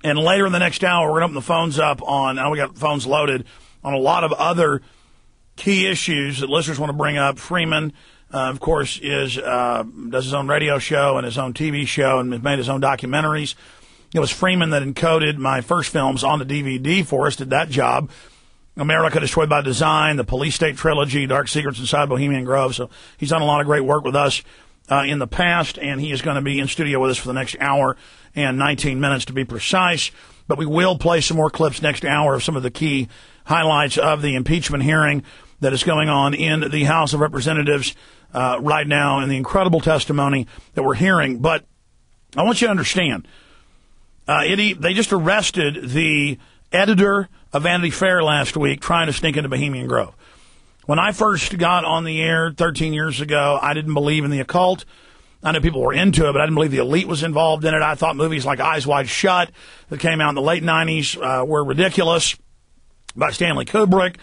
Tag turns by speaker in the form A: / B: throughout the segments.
A: And later in the next hour, we're going to open the phones up on, now we got phones loaded, on a lot of other key issues that listeners want to bring up. Freeman, of course, does his own radio show and his own TV show and has made his own documentaries. It was Freeman that encoded my first films on the DVD for us, did that job. America Destroyed by Design, the Police State Trilogy, Dark Secrets Inside Bohemian Grove. So he's done a lot of great work with us in the past, and he is going to be in studio with us for the next hour and 19 minutes to be precise. But we will play some more clips next hour of some of the key highlights of the impeachment hearing that is going on in the House of Representatives right now and the incredible testimony that we're hearing. But I want you to understand, they just arrested the editor of Vanity Fair last week trying to sneak into Bohemian Grove. When I first got on the air 13 years ago, I didn't believe in the occult. I know people were into it, but I didn't believe the elite was involved in it. I thought movies like Eyes Wide Shut that came out in the late 90s were ridiculous, by Stanley Kubrick.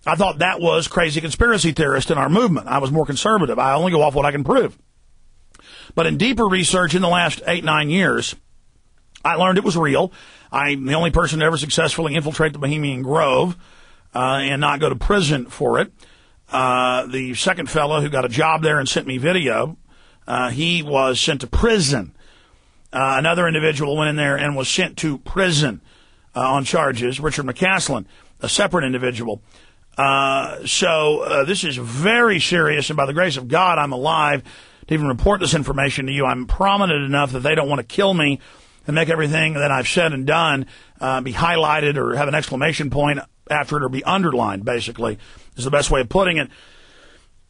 A: I thought that was crazy conspiracy theorists in our movement. I was more conservative. I only go off what I can prove. But in deeper research in the last 8-9 years, I learned it was real. I'm the only person to ever successfully infiltrate the Bohemian Grove and not go to prison for it. The second fellow who got a job there and sent me video, he was sent to prison. Another individual went in there and was sent to prison on charges, Richard McCaslin, a separate individual. So this is very serious, and by the grace of God, I'm alive to even report this information to you. I'm prominent enough that they don't want to kill me and make everything that I've said and done be highlighted or have an exclamation point after it or be underlined, basically, is the best way of putting it,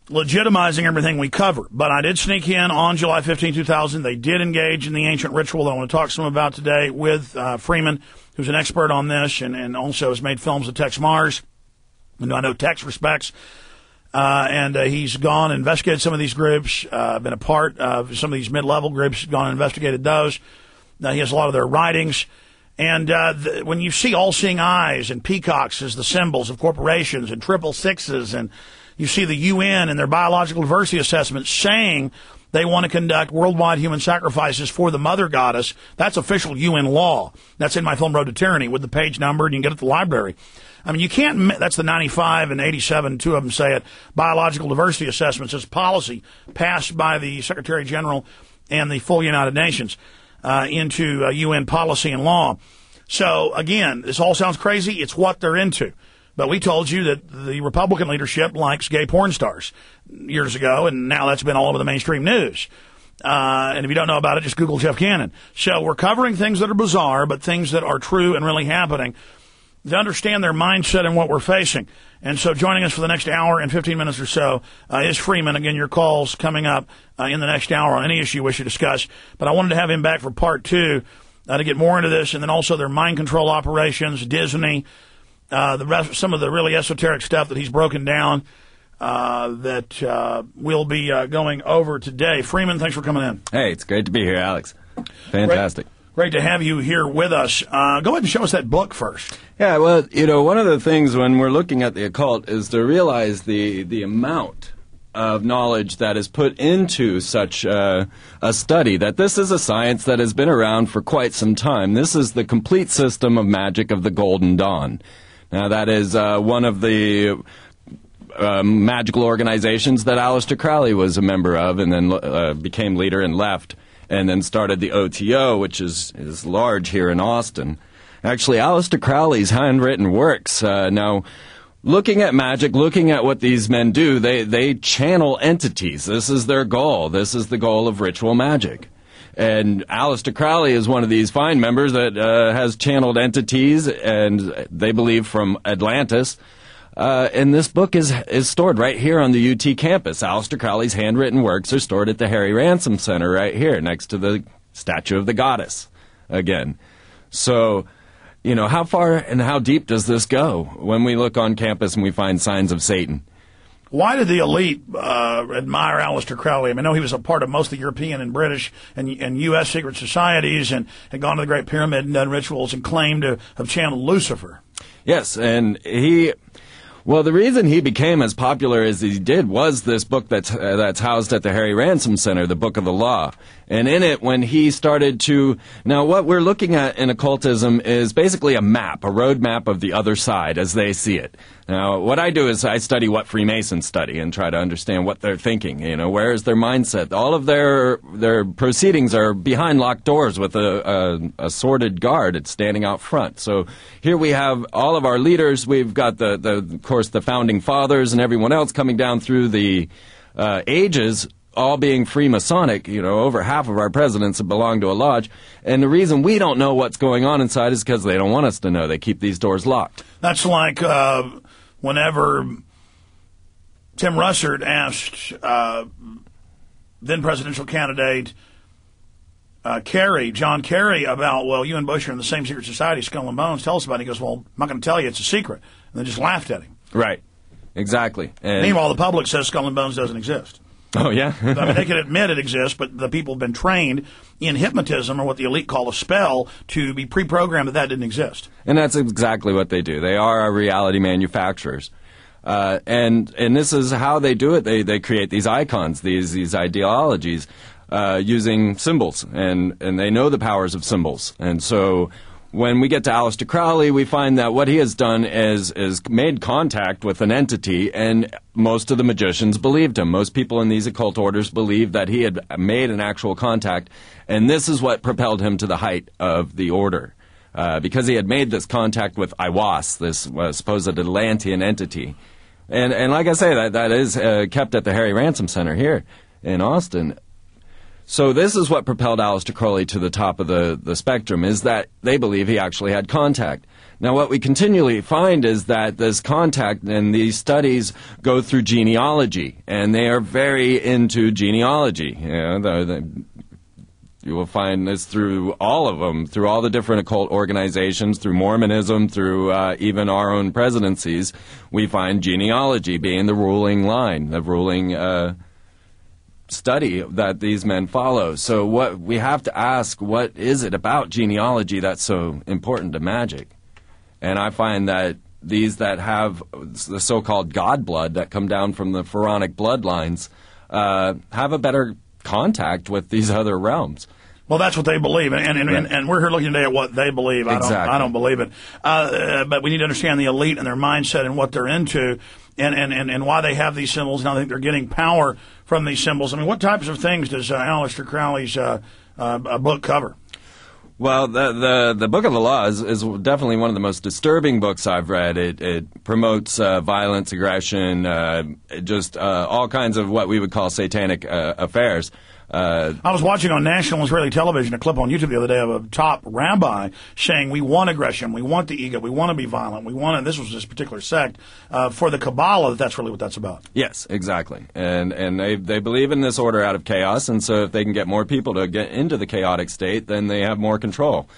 A: legitimizing everything we cover. But I did sneak in on July 15, 2000. They did engage in the ancient ritual that I want to talk to them about today with Freeman, who's an expert on this and also has made films with Tex Mars, and I know Tex respects. And he's gone and investigated some of these groups, been a part of some of these mid-level groups, gone and investigated those. He has a lot of their writings. And when you see all-seeing eyes and peacocks as the symbols of corporations and 666s, and you see the UN and their biological diversity assessment saying they want to conduct worldwide human sacrifices for the mother goddess, that's official UN law. That's in my film Road to Tyranny with the page number, and you can get it at the library. I mean, you can't, that's the 95 and 87, two of them say it, biological diversity assessments. It's policy passed by the Secretary General and the full United Nations into UN policy and law. So, again, this all sounds crazy. It's what they're into. But we told you that the Republican leadership likes gay porn stars years ago, and now that's been all over the mainstream news. And if you don't know about it, just Google Jeff Cannon. So we're covering things that are bizarre, but things that are true and really happening to understand their mindset and what we're facing. And so joining us for the next hour and 15 minutes or so is Freeman. Again, your calls coming up in the next hour on any issue you wish to discuss. But I wanted to have him back for part two to get more into this, and then also their mind control operations, Disney, some of the really esoteric stuff that he's broken down that we'll be going over today. Freeman, thanks for coming in.
B: Hey, it's great to be here, Alex. Fantastic.
A: Great to have you here with us. Go ahead and show us that book first.
B: Yeah, well, one of the things when we're looking at the occult is to realize the amount of knowledge that is put into such a study, that this is a science that has been around for quite some time. This is the complete system of magic of the Golden Dawn. Now, that is one of the magical organizations that Aleister Crowley was a member of and then became leader and left, and then started the OTO, which is large here in Austin. Actually, Aleister Crowley's handwritten works, now, looking at magic, looking at what these men do, they channel entities. This is their goal. This is the goal of ritual magic. And Aleister Crowley is one of these fine members that has channeled entities, and they believe from Atlantis. And this book is stored right here on the UT campus. Aleister Crowley's handwritten works are stored at the Harry Ransom Center right here next to the statue of the goddess again. So, how far and how deep does this go when we look on campus and we find signs of Satan?
A: Why did the elite admire Aleister Crowley? I know he was a part of most of the European and British and U.S. secret societies and had gone to the Great Pyramid and done rituals and claimed to have channeled Lucifer.
B: Yes, and well, the reason he became as popular as he did was this book that's housed at the Harry Ransom Center, the Book of the Law. And in it, when he started to... Now, what we're looking at in occultism is basically a map, a road map of the other side as they see it. Now, what I do is I study what Freemasons study and try to understand what they're thinking. You know, where is their mindset? All of their proceedings are behind locked doors with a sworded guard. It's standing out front. So here we have all of our leaders. We've got, of course, the founding fathers and everyone else coming down through the ages, all being Freemasonic. You know, over half of our presidents belong to a lodge. And the reason we don't know what's going on inside is because they don't want us to know. They keep these doors locked.
A: That's like whenever Tim Russert asked then presidential candidate John Kerry, about, well, you and Bush are in the same secret society, Skull and Bones. Tell us about it. He goes, well, I'm not going to tell you. It's a secret. And they just laughed at him.
B: Right. Exactly. And
A: meanwhile, the public says Skull and Bones doesn't exist.
B: Oh, yeah?
A: I mean, they can admit it exists, but the people have been trained in hypnotism, or what the elite call a spell, to be pre-programmed that didn't exist.
B: And that's exactly what they do. They are our reality manufacturers. And this is how they do it. They create these icons, these ideologies, using symbols, and they know the powers of symbols. And so when we get to Aleister Crowley, we find that what he has done is made contact with an entity, and most of the magicians believed him. Most people in these occult orders believed that he had made an actual contact, and this is what propelled him to the height of the order. Because he had made this contact with Iwas, this supposed Atlantean entity. And like I say, that is kept at the Harry Ransom Center here in Austin. So this is what propelled Aleister Crowley to the top of the spectrum, is that they believe he actually had contact. Now, what we continually find is that this contact and these studies go through genealogy, and they are very into genealogy. You know, you will find this through all of them, through all the different occult organizations, through Mormonism, through even our own presidencies. We find genealogy being the ruling line, the ruling study that these men follow. So what we have to ask, what is it about genealogy that's so important to magic? And I find that these that have the so-called god blood that come down from the pharaonic bloodlines have a better contact with these other realms.
A: Well, that's what they believe, and we're here looking today at what they believe.
B: Exactly.
A: I don't believe it. But we need to understand the elite and their mindset and what they're into, and why they have these symbols, and I think they're getting power from these symbols. I mean, what types of things does Aleister Crowley's book cover?
B: Well, the Book of the Law is definitely one of the most disturbing books I've read. It promotes violence, aggression, all kinds of what we would call satanic affairs.
A: I was watching on national Israeli television a clip on YouTube the other day of a top rabbi saying, we want aggression, we want the ego, we want to be violent, we want to, this was this particular sect, for the Kabbalah, that's really what that's about.
B: Yes, exactly. And they believe in this order out of chaos, and so if they can get more people to get into the chaotic state, then they have more control.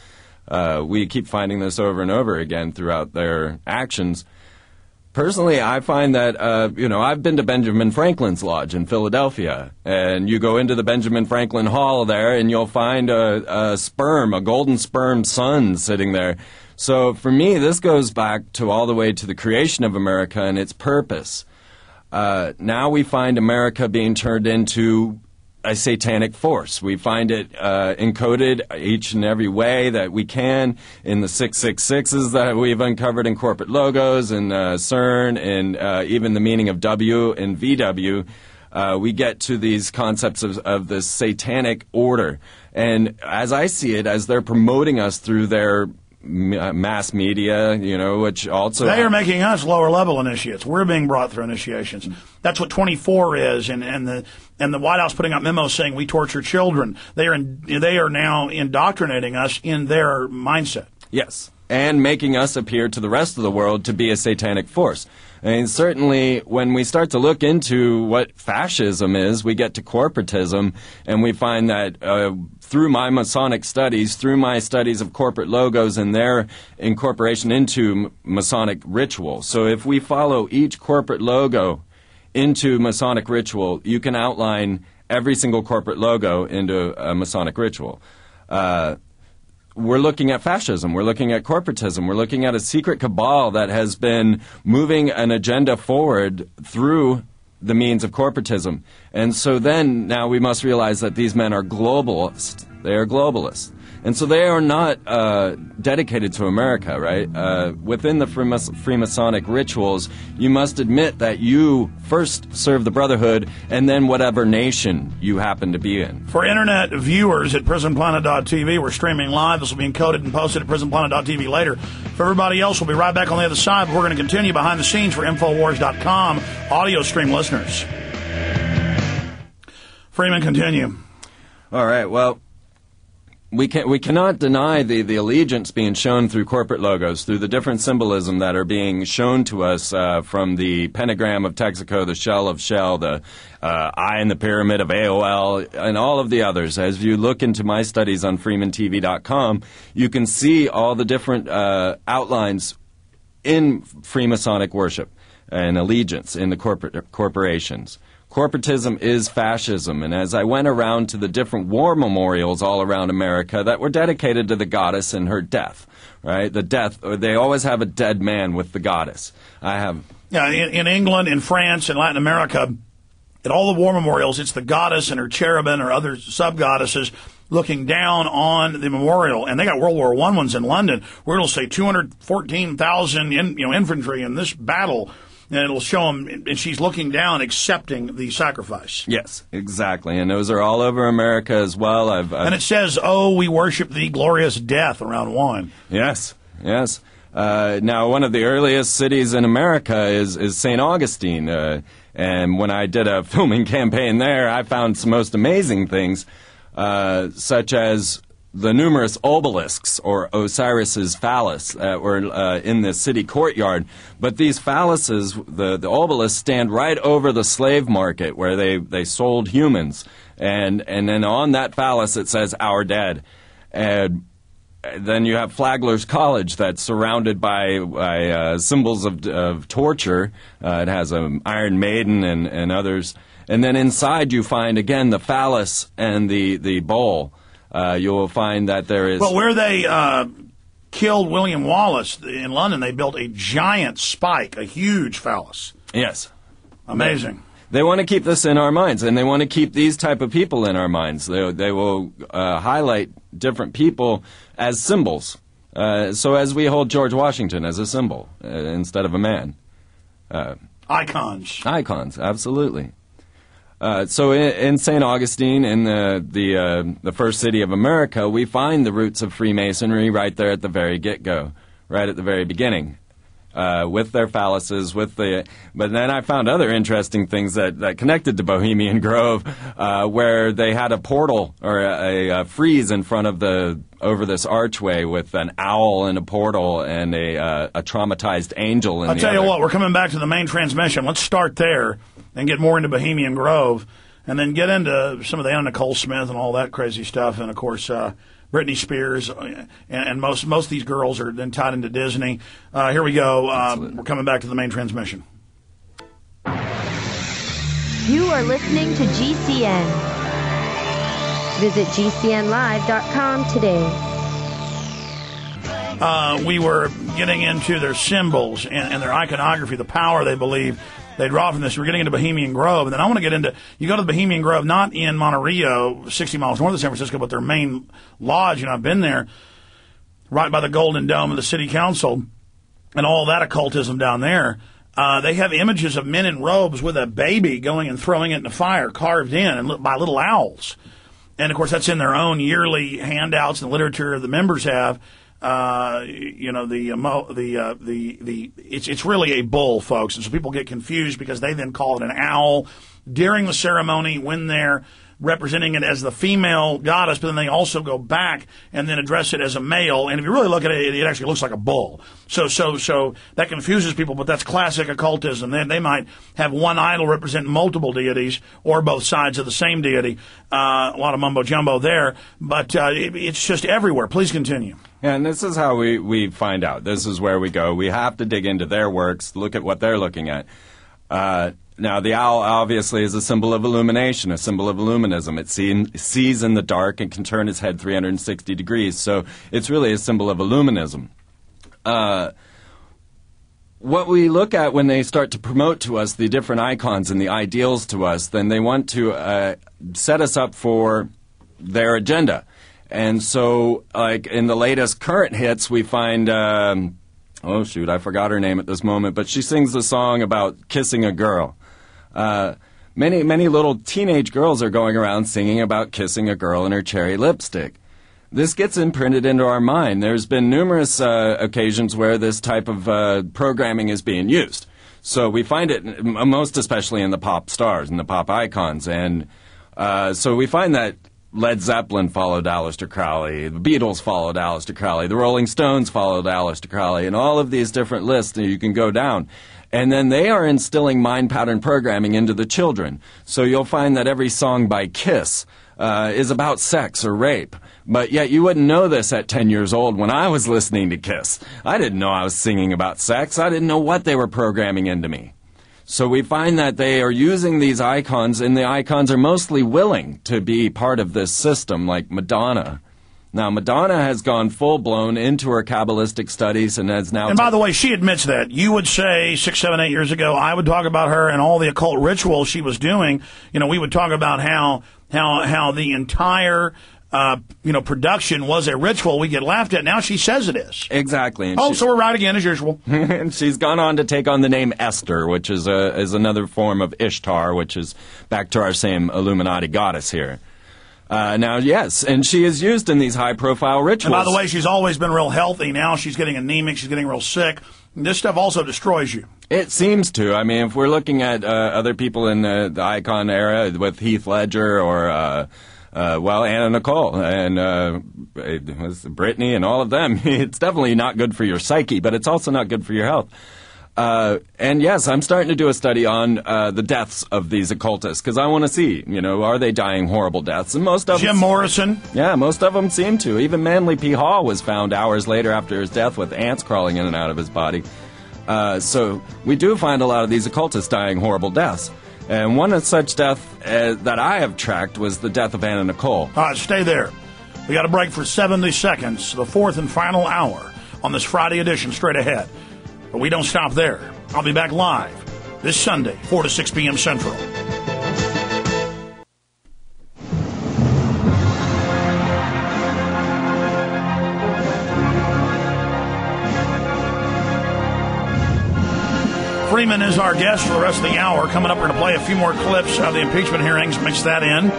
B: We keep finding this over and over again throughout their actions. Personally, I find that, I've been to Benjamin Franklin's lodge in Philadelphia, and you go into the Benjamin Franklin Hall there, and you'll find a golden sperm sun sitting there. So for me, this goes back to all the way to the creation of America and its purpose. Now we find America being turned into a satanic force. We find it encoded each and every way that we can in the 666s that we've uncovered in corporate logos and CERN and even the meaning of W and VW. We get to these concepts of this satanic order. And as I see it, as they're promoting us through their mass media, which also...
A: They are making us lower-level initiates. We're being brought through initiations. That's what 24 is, and the White House putting out memos saying we torture children. They are now indoctrinating us in their mindset.
B: Yes, and making us appear to the rest of the world to be a satanic force. And certainly when we start to look into what fascism is, we get to corporatism, and we find that through my Masonic studies, through my studies of corporate logos and their incorporation into Masonic ritual. So if we follow each corporate logo into Masonic ritual, you can outline every single corporate logo into a Masonic ritual. We're looking at fascism. We're looking at corporatism. We're looking at a secret cabal that has been moving an agenda forward through the means of corporatism. And so then now we must realize that these men are globalists. They are globalists. And so they are not dedicated to America, right? Within the Freemasonic rituals, you must admit that you first serve the Brotherhood and then whatever nation you happen to be in.
A: For Internet viewers at prisonplanet.tv, we're streaming live. This will be encoded and posted at prisonplanet.tv later. For everybody else, we'll be right back on the other side, but we're going to continue behind the scenes for Infowars.com audio stream listeners. Freeman, continue.
B: All right, well, we cannot deny the allegiance being shown through corporate logos, through the different symbolism that are being shown to us from the pentagram of Texaco, the shell of Shell, the eye in the pyramid of AOL, and all of the others. As you look into my studies on FreemanTV.com, you can see all the different outlines in Freemasonic worship and allegiance in the corporations. Corporatism is fascism, and as I went around to the different war memorials all around America that were dedicated to the goddess and her death, right? The death, they always have a dead man with the goddess.
A: Yeah, in England, in France, in Latin America, at all the war memorials, it's the goddess and her cherubim or other sub-goddesses looking down on the memorial. And they got World War I ones in London, where it'll say 214,000 infantry in this battle. And it'll show them, and she's looking down, accepting the sacrifice.
B: Yes, exactly. And those are all over America as well.
A: And it says, "Oh, we worship thee, glorious death," around one.
B: Yes, yes. Now, one of the earliest cities in America is St. Augustine. And when I did a filming campaign there, I found some most amazing things, such as the numerous obelisks, or Osiris's phallus, that were in the city courtyard. But these phalluses, the obelisks, stand right over the slave market where they sold humans. And then on that phallus it says, "Our dead." And then you have Flagler's College that's surrounded by symbols of torture. It has an Iron Maiden and others. And then inside you find, again, the phallus and the bowl. You will find that there is...
A: Well, where they killed William Wallace in London, they built a giant spike, a huge phallus.
B: Yes.
A: Amazing.
B: They want to keep this in our minds, and they want to keep these type of people in our minds. They will highlight different people as symbols. So as we hold George Washington as a symbol instead of a man.
A: Icons.
B: Icons, absolutely. So in St. Augustine, in the first city of America, we find the roots of Freemasonry right there at the very get-go, right at the very beginning, with their phalluses, but then I found other interesting things that connected to Bohemian Grove, where they had a portal or a frieze in front of over this archway with an owl in a portal and a traumatized angel in
A: I'll tell you what, we're coming back to the main transmission. Let's start there and get more into Bohemian Grove, and then get into some of the Anna Nicole Smith and all that crazy stuff, and of course Britney Spears, and most of these girls are then tied into Disney. Here we go. We're coming back to the main transmission.
C: You are listening to GCN. Visit GCNlive.com today.
A: We were getting into their symbols and their iconography, the power they believe they draw from this. We're getting into Bohemian Grove, and then I want to get into, you go to the Bohemian Grove, not in Monterey, 60 miles north of San Francisco, but their main lodge, and I've been there, right by the Golden Dome of the City Council, and all that occultism down there. They have images of men in robes with a baby going and throwing it in the fire, carved in and by little owls. And, of course, that's in their own yearly handouts and literature the members have. It's really a bull, folks, and so people get confused because they then call it an owl during the ceremony when they're representing it as the female goddess, but then they also go back and then address it as a male. And if you really look at it, it actually looks like a bull. So that confuses people, but that's classic occultism. They might have one idol represent multiple deities or both sides of the same deity. A lot of mumbo jumbo there, but it's just everywhere. Please continue.
B: Yeah, and this is how we find out. This is where we go. We have to dig into their works, look at what they're looking at. Now, the owl obviously is a symbol of illumination, a symbol of illuminism. It sees in the dark and can turn its head 360 degrees. So it's really a symbol of illuminism. One what we look at when they start to promote to us the different icons and the ideals to us, then they want to set us up for their agenda. And so, like, in the latest current hits, we find, oh, shoot, I forgot her name at this moment, but she sings a song about kissing a girl. Many little teenage girls are going around singing about kissing a girl in her cherry lipstick. This gets imprinted into our mind. There's been numerous occasions where this type of programming is being used. So we find it most especially in the pop stars and the pop icons. And so we find that Led Zeppelin followed Aleister Crowley, the Beatles followed Aleister Crowley, the Rolling Stones followed Aleister Crowley, and all of these different lists that you can go down. And then they are instilling mind pattern programming into the children. So you'll find that every song by Kiss is about sex or rape. But yet you wouldn't know this at 10 years old when I was listening to Kiss. I didn't know I was singing about sex. I didn't know what they were programming into me. So we find that they are using these icons, and the icons are mostly willing to be part of this system, like Madonna. Now, Madonna has gone full-blown into her Kabbalistic studies and has now...
A: And by the way, she admits that. You would say 6, 7, 8 years ago, I would talk about her and all the occult rituals she was doing. You know, we would talk about how the entire... production was a ritual. We get laughed at. Now she says it is.
B: Exactly.
A: And so we're right again as usual.
B: And she's gone on to take on the name Esther, which is another form of Ishtar, which is back to our same Illuminati goddess here. Now, yes, and she is used in these high-profile rituals.
A: And by the way, she's always been real healthy. Now she's getting anemic. She's getting real sick. And this stuff also destroys you.
B: It seems to. I mean, if we're looking at other people in the icon era with Heath Ledger or... Anna Nicole and it was Britney and all of them. It's definitely not good for your psyche, but it's also not good for your health. And yes, I'm starting to do a study on the deaths of these occultists because I want to see, are they dying horrible deaths? And most of
A: Jim Morrison.
B: Yeah, most of them seem to. Even Manly P. Hall was found hours later after his death with ants crawling in and out of his body. So we do find a lot of these occultists dying horrible deaths. And one such death that I have tracked was the death of Anna Nicole.
A: All right, stay there. We got a break for 70 seconds, the fourth and final hour on this Friday edition straight ahead. But we don't stop there. I'll be back live this Sunday, 4 to 6 p.m. Central. Freeman is our guest for the rest of the hour. Coming up, we're going to play a few more clips of the impeachment hearings, mix that in.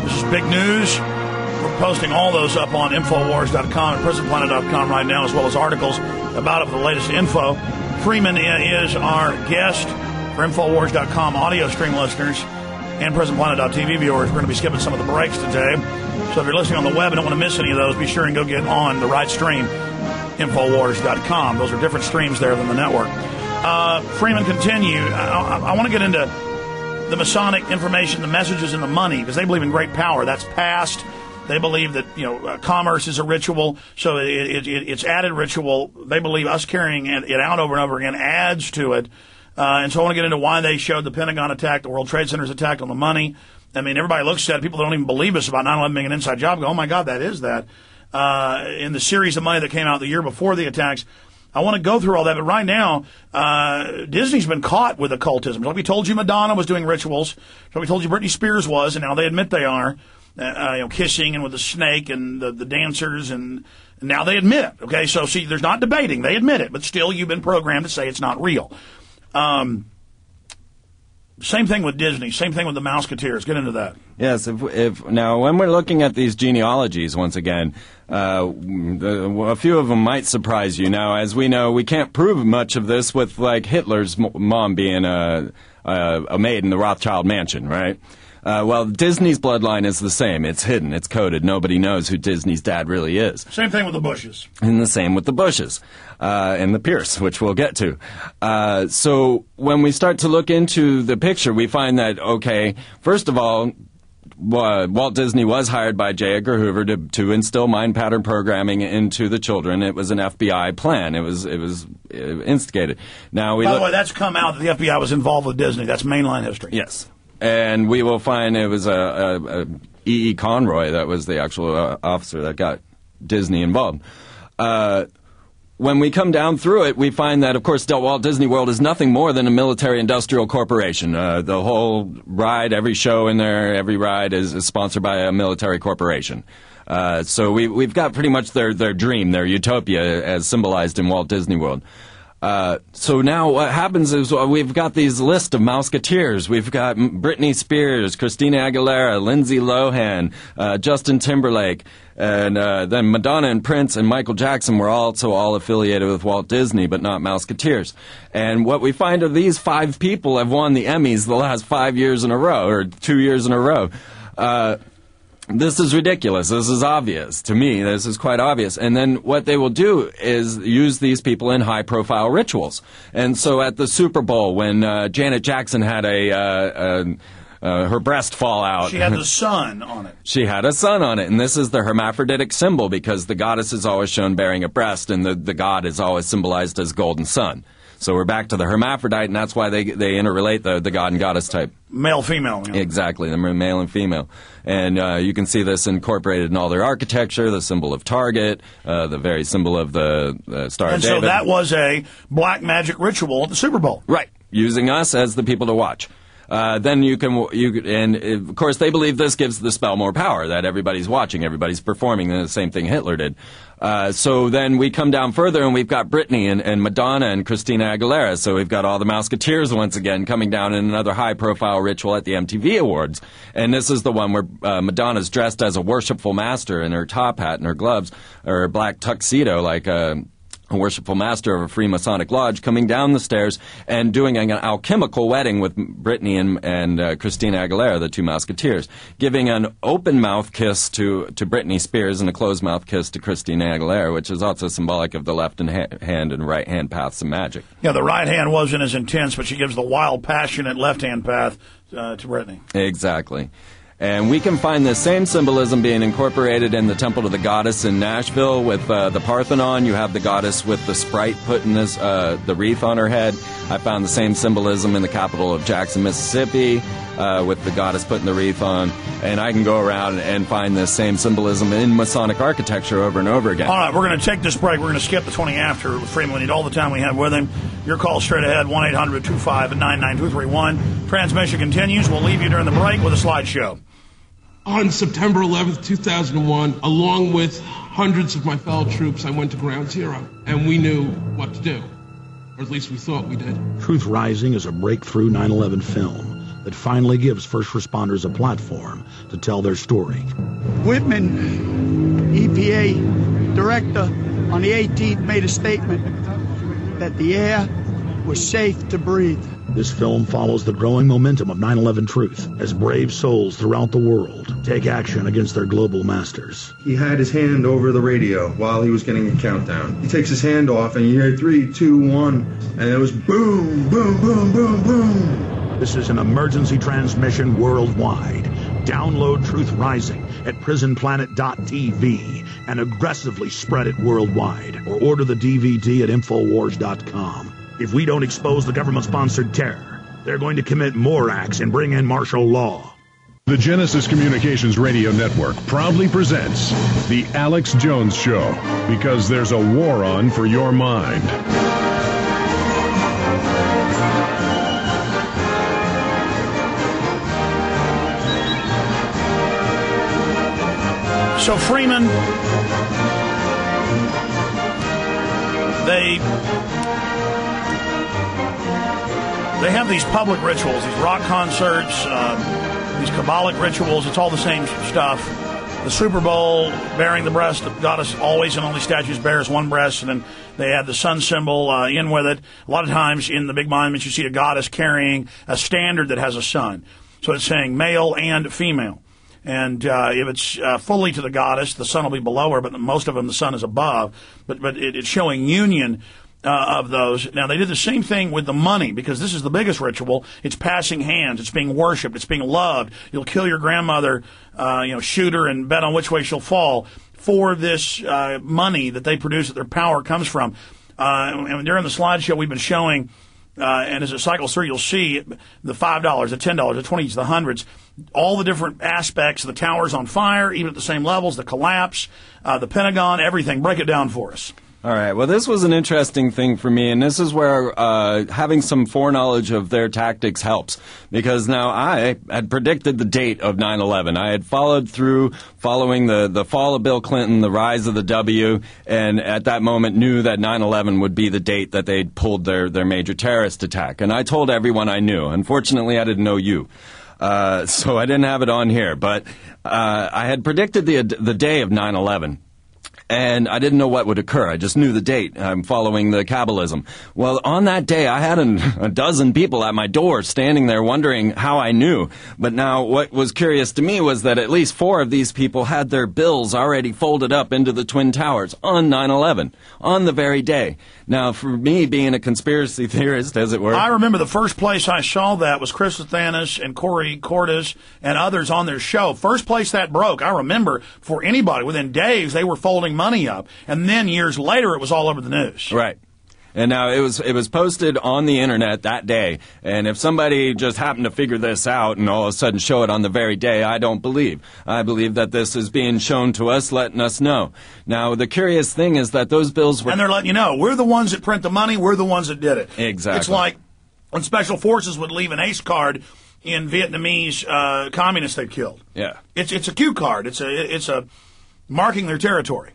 A: This is big news. We're posting all those up on Infowars.com and PrisonPlanet.com right now, as well as articles about it for the latest info. Freeman is our guest for Infowars.com audio stream listeners and PrisonPlanet.tv viewers. We're going to be skipping some of the breaks today. So if you're listening on the web and don't want to miss any of those, be sure and go get on the right stream, Infowars.com. Those are different streams there than the network. Freeman, continue. I want to get into the Masonic information, the messages, and the money, because they believe in great power. That's past. They believe that commerce is a ritual, so it's added ritual. They believe us carrying it out over and over again adds to it. And so I want to get into why they showed the Pentagon attack, the World Trade Center's attack on the money. I mean, everybody looks at it. People that don't even believe us about 9/11 being an inside job go, oh, my God, that is that. In the series of money that came out the year before the attacks, I want to go through all that, but right now, Disney's been caught with occultism. Like we told you, Madonna was doing rituals. So we told you Britney Spears was, and now they admit they are. Kissing and with the snake and the dancers, and now they admit it. Okay, so see, there's not debating. They admit it, but still you've been programmed to say it's not real. Same thing with Disney. Same thing with the Mouseketeers. Get into that.
B: Yes. If now, when we're looking at these genealogies, once again, a few of them might surprise you. Now, as we know, we can't prove much of this with like Hitler's mom being a maid in the Rothschild mansion, right? Well, Disney's bloodline is the same. It's hidden. It's coded. Nobody knows who Disney's dad really is.
A: Same thing with the Bushes.
B: And the same with the Bushes. And the Pierce, which we'll get to. So when we start to look into the picture, we find that, okay, first of all, Walt Disney was hired by J. Edgar Hoover to instill mind pattern programming into the children. It was an FBI plan. It was instigated. Now,
A: by the way, that's come out that the FBI was involved with Disney. That's mainline history.
B: Yes. And we will find it was E.E. Conroy that was the actual officer that got Disney involved. when we come down through it, we find that, of course, Walt Disney World is nothing more than a military-industrial corporation. The whole ride, every show in there, every ride is sponsored by a military corporation. So we've got pretty much their dream, their utopia, as symbolized in Walt Disney World. So now what happens is we've got these list of Mouseketeers. We've got Britney Spears, Christina Aguilera, Lindsay Lohan, Justin Timberlake, and then Madonna and Prince and Michael Jackson were also all affiliated with Walt Disney, but not Mouseketeers. And what we find are these 5 people have won the Emmys the last 5 years in a row, or 2 years in a row. This is ridiculous. This is obvious. To me, this is quite obvious. And then what they will do is use these people in high-profile rituals. And so at the Super Bowl, when Janet Jackson had her breast fall out.
A: She had the sun on it.
B: She had a sun on it. And this is the hermaphroditic symbol because the goddess is always shown bearing a breast, and the god is always symbolized as golden sun. So we're back to the hermaphrodite, and that's why they interrelate the god and goddess type.
A: Male, female. You know.
B: Exactly, the male and female. And you can see this incorporated in all their architecture, the symbol of Target, the very symbol of the Star of David.
A: And so that was a black magic ritual at the Super Bowl.
B: Right, using us as the people to watch. Then and of course they believe this gives the spell more power, that everybody's watching, everybody's performing, and the same thing Hitler did. So then we come down further and we've got Britney and Madonna and Christina Aguilera. So we've got all the Mouseketeers once again coming down in another high-profile ritual at the MTV Awards. And this is the one where Madonna's dressed as a worshipful master in her top hat and her gloves, or her black tuxedo like a worshipful master of a Freemasonic lodge, coming down the stairs and doing an alchemical wedding with Britney and Christina Aguilera, the 2 Mouseketeers, giving an open mouth kiss to Britney Spears and a closed mouth kiss to Christina Aguilera, which is also symbolic of the left hand and right hand paths of magic.
A: Yeah, the right hand wasn't as intense, but she gives the wild, passionate left hand path to Britney.
B: Exactly. And we can find the same symbolism being incorporated in the Temple to the Goddess in Nashville with the Parthenon. You have the goddess with the sprite putting the wreath on her head. I found the same symbolism in the capital of Jackson, Mississippi, with the goddess putting the wreath on. And I can go around and find the same symbolism in Masonic architecture over and over again.
A: All right, we're going to take this break. We're going to skip the 20 after with Freeman. We need all the time we have with him. Your call straight ahead, 1-800-259-9231. Transmission continues. We'll leave you during the break with a slideshow.
D: On September 11th, 2001, along with hundreds of my fellow troops, I went to Ground Zero, and we knew what to do. Or at least we thought we did.
E: Truth Rising is a breakthrough 9/11 film that finally gives first responders a platform to tell their story.
F: Whitman, EPA director, on the 18th made a statement that the air was safe to breathe.
E: This film follows the growing momentum of 9/11 truth as brave souls throughout the world take action against their global masters.
G: He had his hand over the radio while he was getting a countdown. He takes his hand off and you hear 3, 2, 1, and it was boom, boom, boom, boom, boom.
E: This is an emergency transmission worldwide. Download Truth Rising at prisonplanet.tv and aggressively spread it worldwide, or order the DVD at Infowars.com. If we don't expose the government-sponsored terror, they're going to commit more acts and bring in martial law.
H: The Genesis Communications Radio Network proudly presents The Alex Jones Show, because there's a war on for your mind.
A: So Freeman, they have these public rituals, these rock concerts, these Kabbalic rituals. It's all the same stuff. The Super Bowl, bearing the breast, the goddess always and only statues bears one breast, and then they add the sun symbol in with it. A lot of times in the big monuments you see a goddess carrying a standard that has a sun. So it's saying male and female. And if it's fully to the goddess, the sun will be below her, but most of them the sun is above. But it's showing union of those. Now, they did the same thing with the money, because this is the biggest ritual. It's passing hands. It's being worshipped. It's being loved. You'll kill your grandmother, shoot her and bet on which way she'll fall for this money that they produce, that their power comes from. And during the slideshow we've been showing, and as it cycles through, you'll see the $5, the $10, the $20s, the hundreds, all the different aspects. The towers on fire, even at the same levels, the collapse, the Pentagon, everything. Break it down for us.
B: All right. Well, this was an interesting thing for me, and this is where having some foreknowledge of their tactics helps. Because now I had predicted the date of 9/11. I had followed through following the fall of Bill Clinton, the rise of the W, and at that moment knew that 9/11 would be the date that they'd pulled their major terrorist attack. And I told everyone I knew. Unfortunately, I didn't know you. So I didn't have it on here. But I had predicted the day of 9/11. And I didn't know what would occur. I just knew the date. I'm following the Kabbalism. Well, on that day, I had a dozen people at my door standing there wondering how I knew. But now what was curious to me was that at least 4 of these people had their bills already folded up into the Twin Towers on 9/11, on the very day. Now, for me, being a conspiracy theorist, as it were...
A: I remember the first place I saw that was Chris Athanas and Corey Cordes and others on their show. First place that broke, I remember, for anybody. Within days, they were folding money up. And then years later, it was all over the news.
B: Right. And now it was posted on the internet that day. And if somebody just happened to figure this out and all of a sudden show it on the very day, I don't believe. I believe that this is being shown to us, letting us know. Now, the curious thing is that those bills were...
A: And they're letting you know, we're the ones that print the money, we're the ones that did it.
B: Exactly.
A: It's like when Special Forces would leave an ACE card in Vietnamese communists they killed.
B: Yeah.
A: It's a cue card. It's a marking their territory.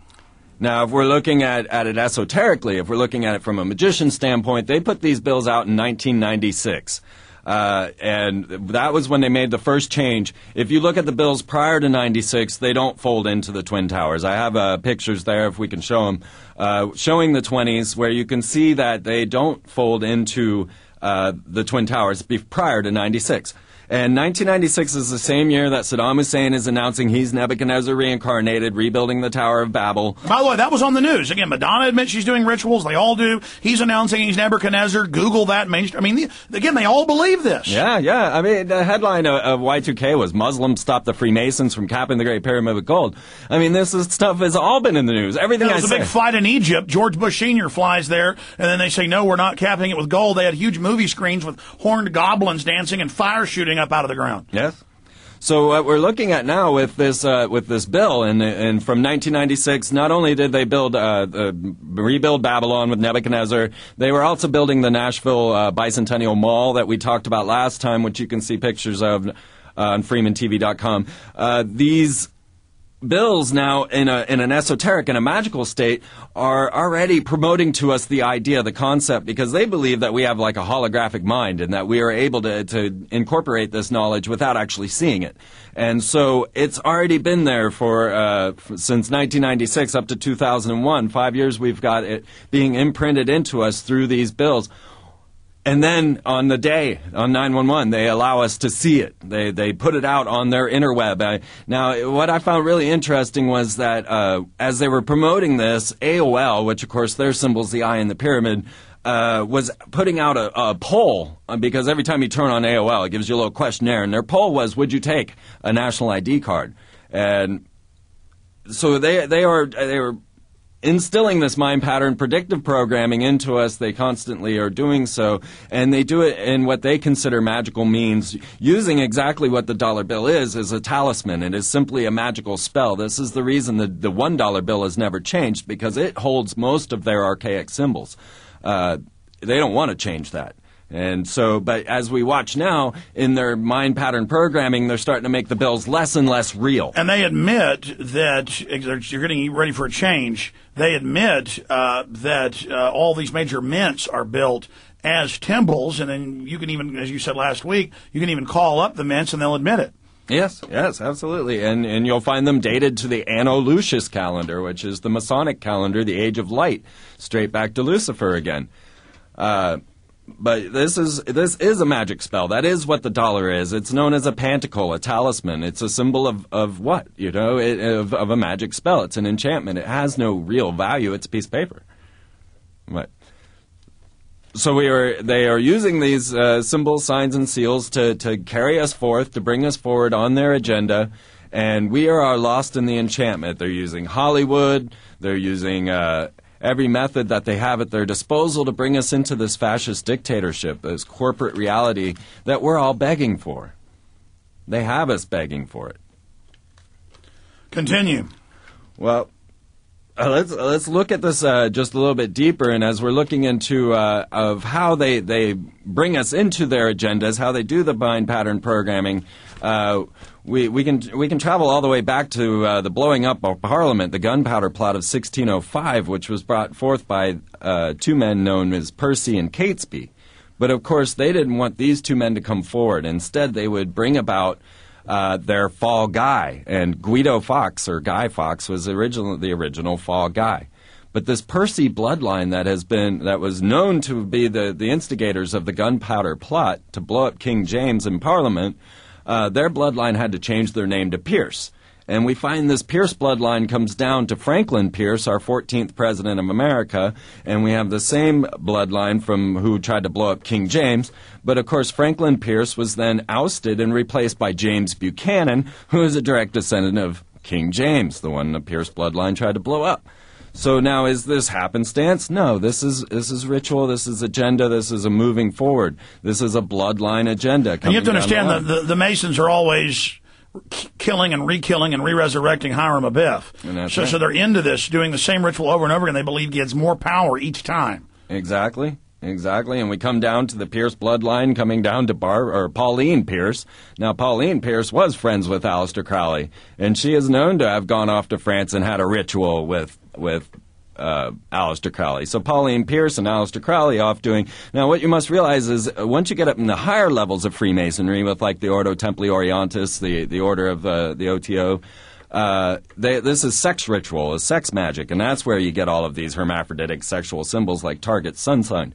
B: Now, if we're looking at it esoterically, if we're looking at it from a magician standpoint, they put these bills out in 1996. And that was when they made the first change. If you look at the bills prior to 96, they don't fold into the Twin Towers. I have pictures there, if we can show them, showing the 20s, where you can see that they don't fold into the Twin Towers prior to 96. And 1996 is the same year that Saddam Hussein is announcing he's Nebuchadnezzar reincarnated, rebuilding the Tower of Babel.
A: By the way, that was on the news. Again, Madonna admits she's doing rituals. They all do. He's announcing he's Nebuchadnezzar. Google that. I mean, again, they all believe this.
B: Yeah. I mean, the headline of Y2K was Muslims stop the Freemasons from capping the Great Pyramid with gold. I mean, stuff has all been in the news. Everything
A: There was a big fight in Egypt. George Bush Sr. flies there, and then they say, no, we're not capping it with gold. They had huge movie screens with horned goblins dancing and fire shooting up out of the ground.
B: Yes. So what we're looking at now with this bill, and from 1996, not only did they rebuild Babylon with Nebuchadnezzar, they were also building the Nashville Bicentennial Mall that we talked about last time, which you can see pictures of on FreemanTV.com. These bills now in an esoteric and a magical state are already promoting to us the idea, the concept, because they believe that we have like a holographic mind and that we are able to incorporate this knowledge without actually seeing it. And so it's already been there since 1996 up to 2001. 5 years we've got it being imprinted into us through these bills. And then on the day, on 9/11, they allow us to see it. They put it out on their interweb. Now, what I found really interesting was that as they were promoting this, AOL, which of course their symbol's the eye in the pyramid, was putting out a poll, because every time you turn on AOL, it gives you a little questionnaire. And their poll was, would you take a national ID card? And so they were instilling this mind pattern, predictive programming into us. They constantly are doing so, and they do it in what they consider magical means, using exactly what the dollar bill is a talisman. It is simply a magical spell. This is the reason the $1 bill has never changed, because it holds most of their archaic symbols. They don't want to change that. And so, but as we watch now, in their mind pattern programming, they're starting to make the bills less and less real.
A: And they admit that you're getting ready for a change. They admit that all these major mints are built as temples, and then you can even, as you said last week, you can even call up the mints and they'll admit it.
B: Yes, absolutely. And you'll find them dated to the Anno Lucius calendar, which is the Masonic calendar, the Age of Light, straight back to Lucifer again. But this is a magic spell. That is what the dollar is. It's known as a pantacle, a talisman. It's a symbol of what? Of a magic spell. It's an enchantment. It has no real value. It's a piece of paper. Right. So they are using these symbols, signs, and seals to carry us forth, to bring us forward on their agenda, and we are lost in the enchantment. They're using Hollywood. They're using every method that they have at their disposal to bring us into this fascist dictatorship, this corporate reality that we're all begging for. They have us begging for it.
A: Continue.
B: Well, Let's look at this just a little bit deeper, and as we're looking into of how they bring us into their agendas, how they do the mind pattern programming, we can travel all the way back to the blowing up of Parliament, the gunpowder plot of 1605, which was brought forth by two men known as Percy and Catesby. But of course, they didn't want these two men to come forward. Instead, they would bring about their fall guy, and Guido Fawkes, or Guy Fawkes, was the original fall guy. But this Percy bloodline that was known to be the instigators of the gunpowder plot to blow up King James in Parliament, their bloodline had to change their name to Pierce. And we find this Pierce bloodline comes down to Franklin Pierce, our 14th president of America, and we have the same bloodline from who tried to blow up King James. But of course, Franklin Pierce was then ousted and replaced by James Buchanan, who is a direct descendant of King James, the one the Pierce bloodline tried to blow up. So now, is this happenstance? No, this is ritual, this is agenda, this is a moving forward. This is a bloodline agenda.
A: And you have to understand that the Masons are always killing and re-killing and re-resurrecting Hiram Abiff. So they're into this, doing the same ritual over and over again. They believe gives more power each time.
B: Exactly. And we come down to the Pierce bloodline, coming down to Pauline Pierce. Now, Pauline Pierce was friends with Aleister Crowley, and she is known to have gone off to France and had a ritual with Aleister Crowley. So Pauline Pierce and Aleister Crowley off doing... Now, what you must realize is once you get up in the higher levels of Freemasonry with, like, the Ordo Templi Orientis, the order of the OTO, this is sex ritual, is sex magic, and that's where you get all of these hermaphroditic sexual symbols like target sun sign.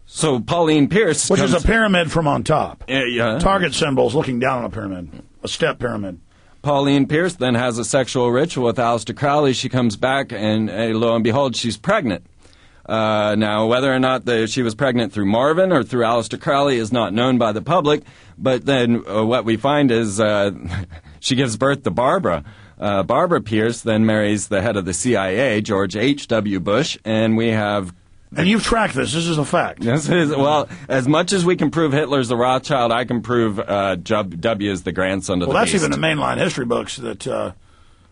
B: So Pauline Pierce...
A: Which is a pyramid from on top.
B: Yeah.
A: Target symbols looking down on a pyramid, a step pyramid.
B: Pauline Pierce then has a sexual ritual with Aleister Crowley. She comes back, and lo and behold, she's pregnant. Now, whether or not she was pregnant through Marvin or through Aleister Crowley is not known by the public, but then what we find is she gives birth to Barbara. Barbara Pierce then marries the head of the CIA, George H.W. Bush, and we have...
A: And you've tracked this. This is a fact.
B: This is, well, as much as we can prove Hitler's a Rothschild, I can prove W is the grandson of the beast.
A: Well, that's even the mainline history books that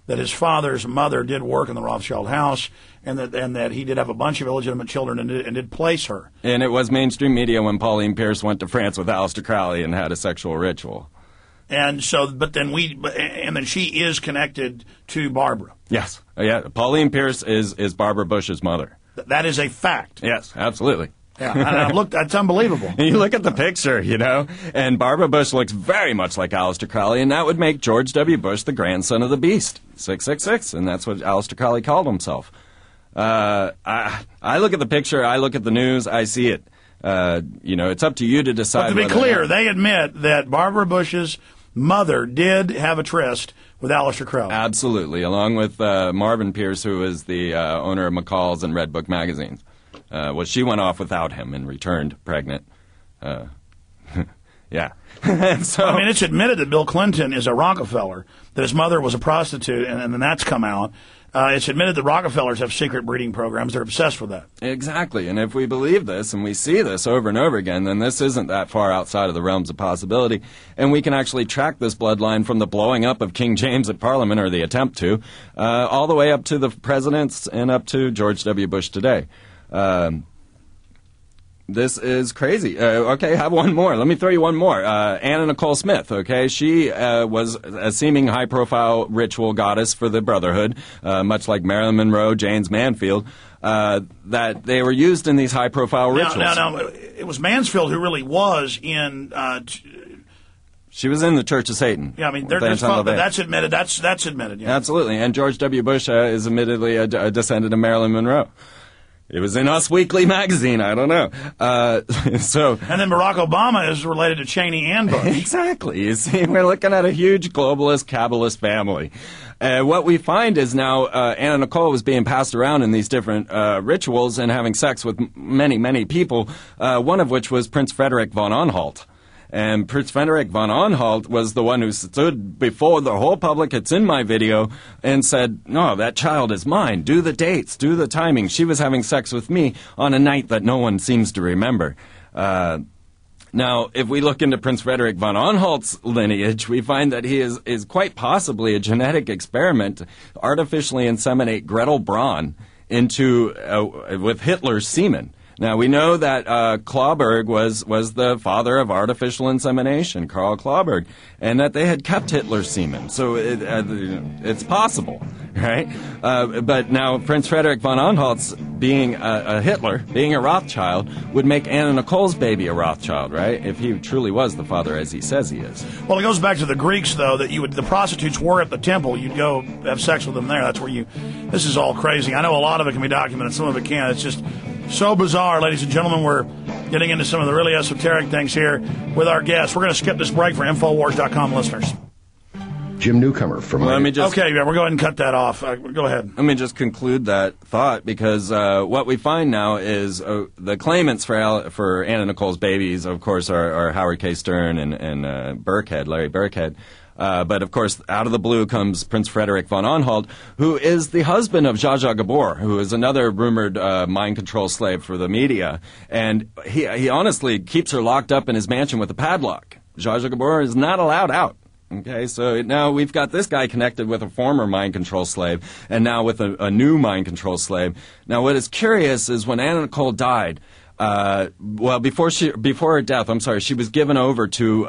A: his father's mother did work in the Rothschild house, and that he did have a bunch of illegitimate children and did place her.
B: And it was mainstream media when Pauline Pierce went to France with Aleister Crowley and had a sexual ritual.
A: And so, but then she is connected to Barbara.
B: Yes, yeah. Pauline Pierce is Barbara Bush's mother.
A: That is a fact.
B: Yes, absolutely.
A: Yeah, and I've looked, that's unbelievable.
B: You look at the picture, and Barbara Bush looks very much like Aleister Crowley, and that would make George W. Bush the grandson of the beast, 666, and that's what Aleister Crowley called himself. I look at the picture, I look at the news, I see it. It's up to you to decide.
A: But to be clear, they admit that Barbara Bush's mother did have a tryst with Aleister Crowley.
B: Absolutely, along with Marvin Pierce, who is the owner of McCall's and Red Book magazines. She went off without him and returned pregnant. Yeah. So,
A: I mean, it's admitted that Bill Clinton is a Rockefeller, that his mother was a prostitute, and then that's come out. It's admitted that Rockefellers have secret breeding programs. They're obsessed with that.
B: Exactly. And if we believe this and we see this over and over again, then this isn't that far outside of the realms of possibility. And we can actually track this bloodline from the blowing up of King James at Parliament, or the attempt to, all the way up to the presidents and up to George W. Bush today. This is crazy. Okay, have one more. Let me throw you one more. Anna Nicole Smith, okay? She was a seeming high-profile ritual goddess for the Brotherhood, much like Marilyn Monroe, James Mansfield, that they were used in these high-profile rituals.
A: Now, it was Mansfield who really was in...
B: She was in the Church of Satan.
A: Yeah, I mean, that's admitted. That's admitted. Yeah.
B: Absolutely. And George W. Bush is admittedly a descendant of Marilyn Monroe. It was in Us Weekly magazine. I don't know. And
A: then Barack Obama is related to Cheney and Bush.
B: Exactly. You see, we're looking at a huge globalist, Kabbalist family. What we find is now Anna Nicole was being passed around in these different rituals and having sex with many, many people, one of which was Prince Frederick von Anhalt. And Prince Frederick von Anhalt was the one who stood before the whole public, it's in my video, and said, no, that child is mine. Do the dates, do the timing. She was having sex with me on a night that no one seems to remember. Now, if we look into Prince Frederick von Anhalt's lineage, we find that he is quite possibly a genetic experiment to artificially inseminate Gretel Braun into with Hitler's semen. Now, we know that Clauberg was the father of artificial insemination, Karl Clauberg, and that they had kept Hitler's semen. So it's possible, right? But now Prince Frederick von Anhalt's being a Hitler, being a Rothschild, would make Anna Nicole's baby a Rothschild, right? If he truly was the father as he says he is.
A: Well, it goes back to the Greeks, though, that the prostitutes were at the temple. You'd go have sex with them there. That's where this is all crazy. I know a lot of it can be documented, some of it can't. It's just so bizarre, ladies and gentlemen. We're getting into some of the really esoteric things here with our guests. We're going to skip this break for Infowars.com listeners.
I: Jim Newcomer from...
B: Let me just...
A: Okay, yeah, we'll go ahead and cut that off. Go ahead.
B: Let me just conclude that thought, because what we find now is the claimants for Anna Nicole's babies, of course, are Howard K. Stern and Burkhead, Larry Burkhead. But, of course, out of the blue comes Prince Frederick von Anhalt, who is the husband of Zsa Zsa Gabor, who is another rumored mind control slave for the media. And he honestly keeps her locked up in his mansion with a padlock. Zsa Zsa Gabor is not allowed out. Okay, so now we've got this guy connected with a former mind control slave, and now with a new mind control slave. Now, what is curious is when Anna Nicole died, before her death, she was given over to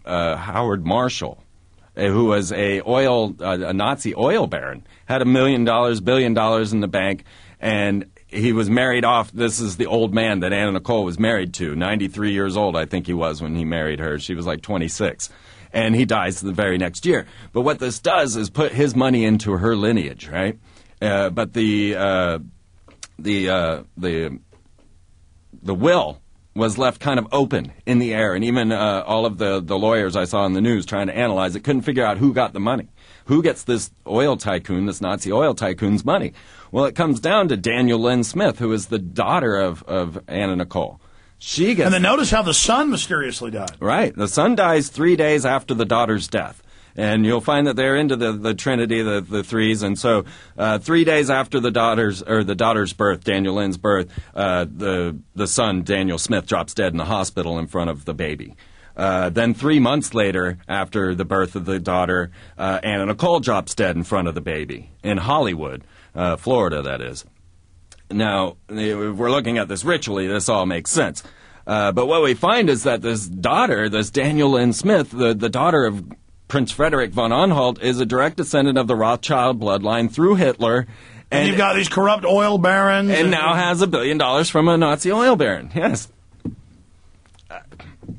B: Howard Marshall, who was a Nazi oil baron, had $1 billion in the bank, and he was married off. This is the old man that Anna Nicole was married to, 93 years old, I think he was when he married her. She was like 26. And he dies the very next year. But what this does is put his money into her lineage, right? But the will was left kind of open in the air, and even all of the lawyers I saw in the news trying to analyze it couldn't figure out who got the money. Who gets this oil tycoon, this Nazi oil tycoon's money? Well, it comes down to Daniel Lynn Smith, who is the daughter of Anna Nicole. She gets...
A: And then notice how the son mysteriously died.
B: Right. The son dies 3 days after the daughter's death. And you'll find that they're into the Trinity, the threes. And so 3 days after the daughter's birth, Daniel Lynn's birth, the son, Daniel Smith, drops dead in the hospital in front of the baby. Then 3 months later, after the birth of the daughter, Anna Nicole drops dead in front of the baby in Hollywood, Florida, that is. Now, if we're looking at this ritually, this all makes sense. But what we find is that this daughter, this Daniel Lynn Smith, the daughter of Prince Frederick von Anhalt, is a direct descendant of the Rothschild bloodline through Hitler.
A: And you've got these corrupt oil barons.
B: And now has $1 billion from a Nazi oil baron. Yes.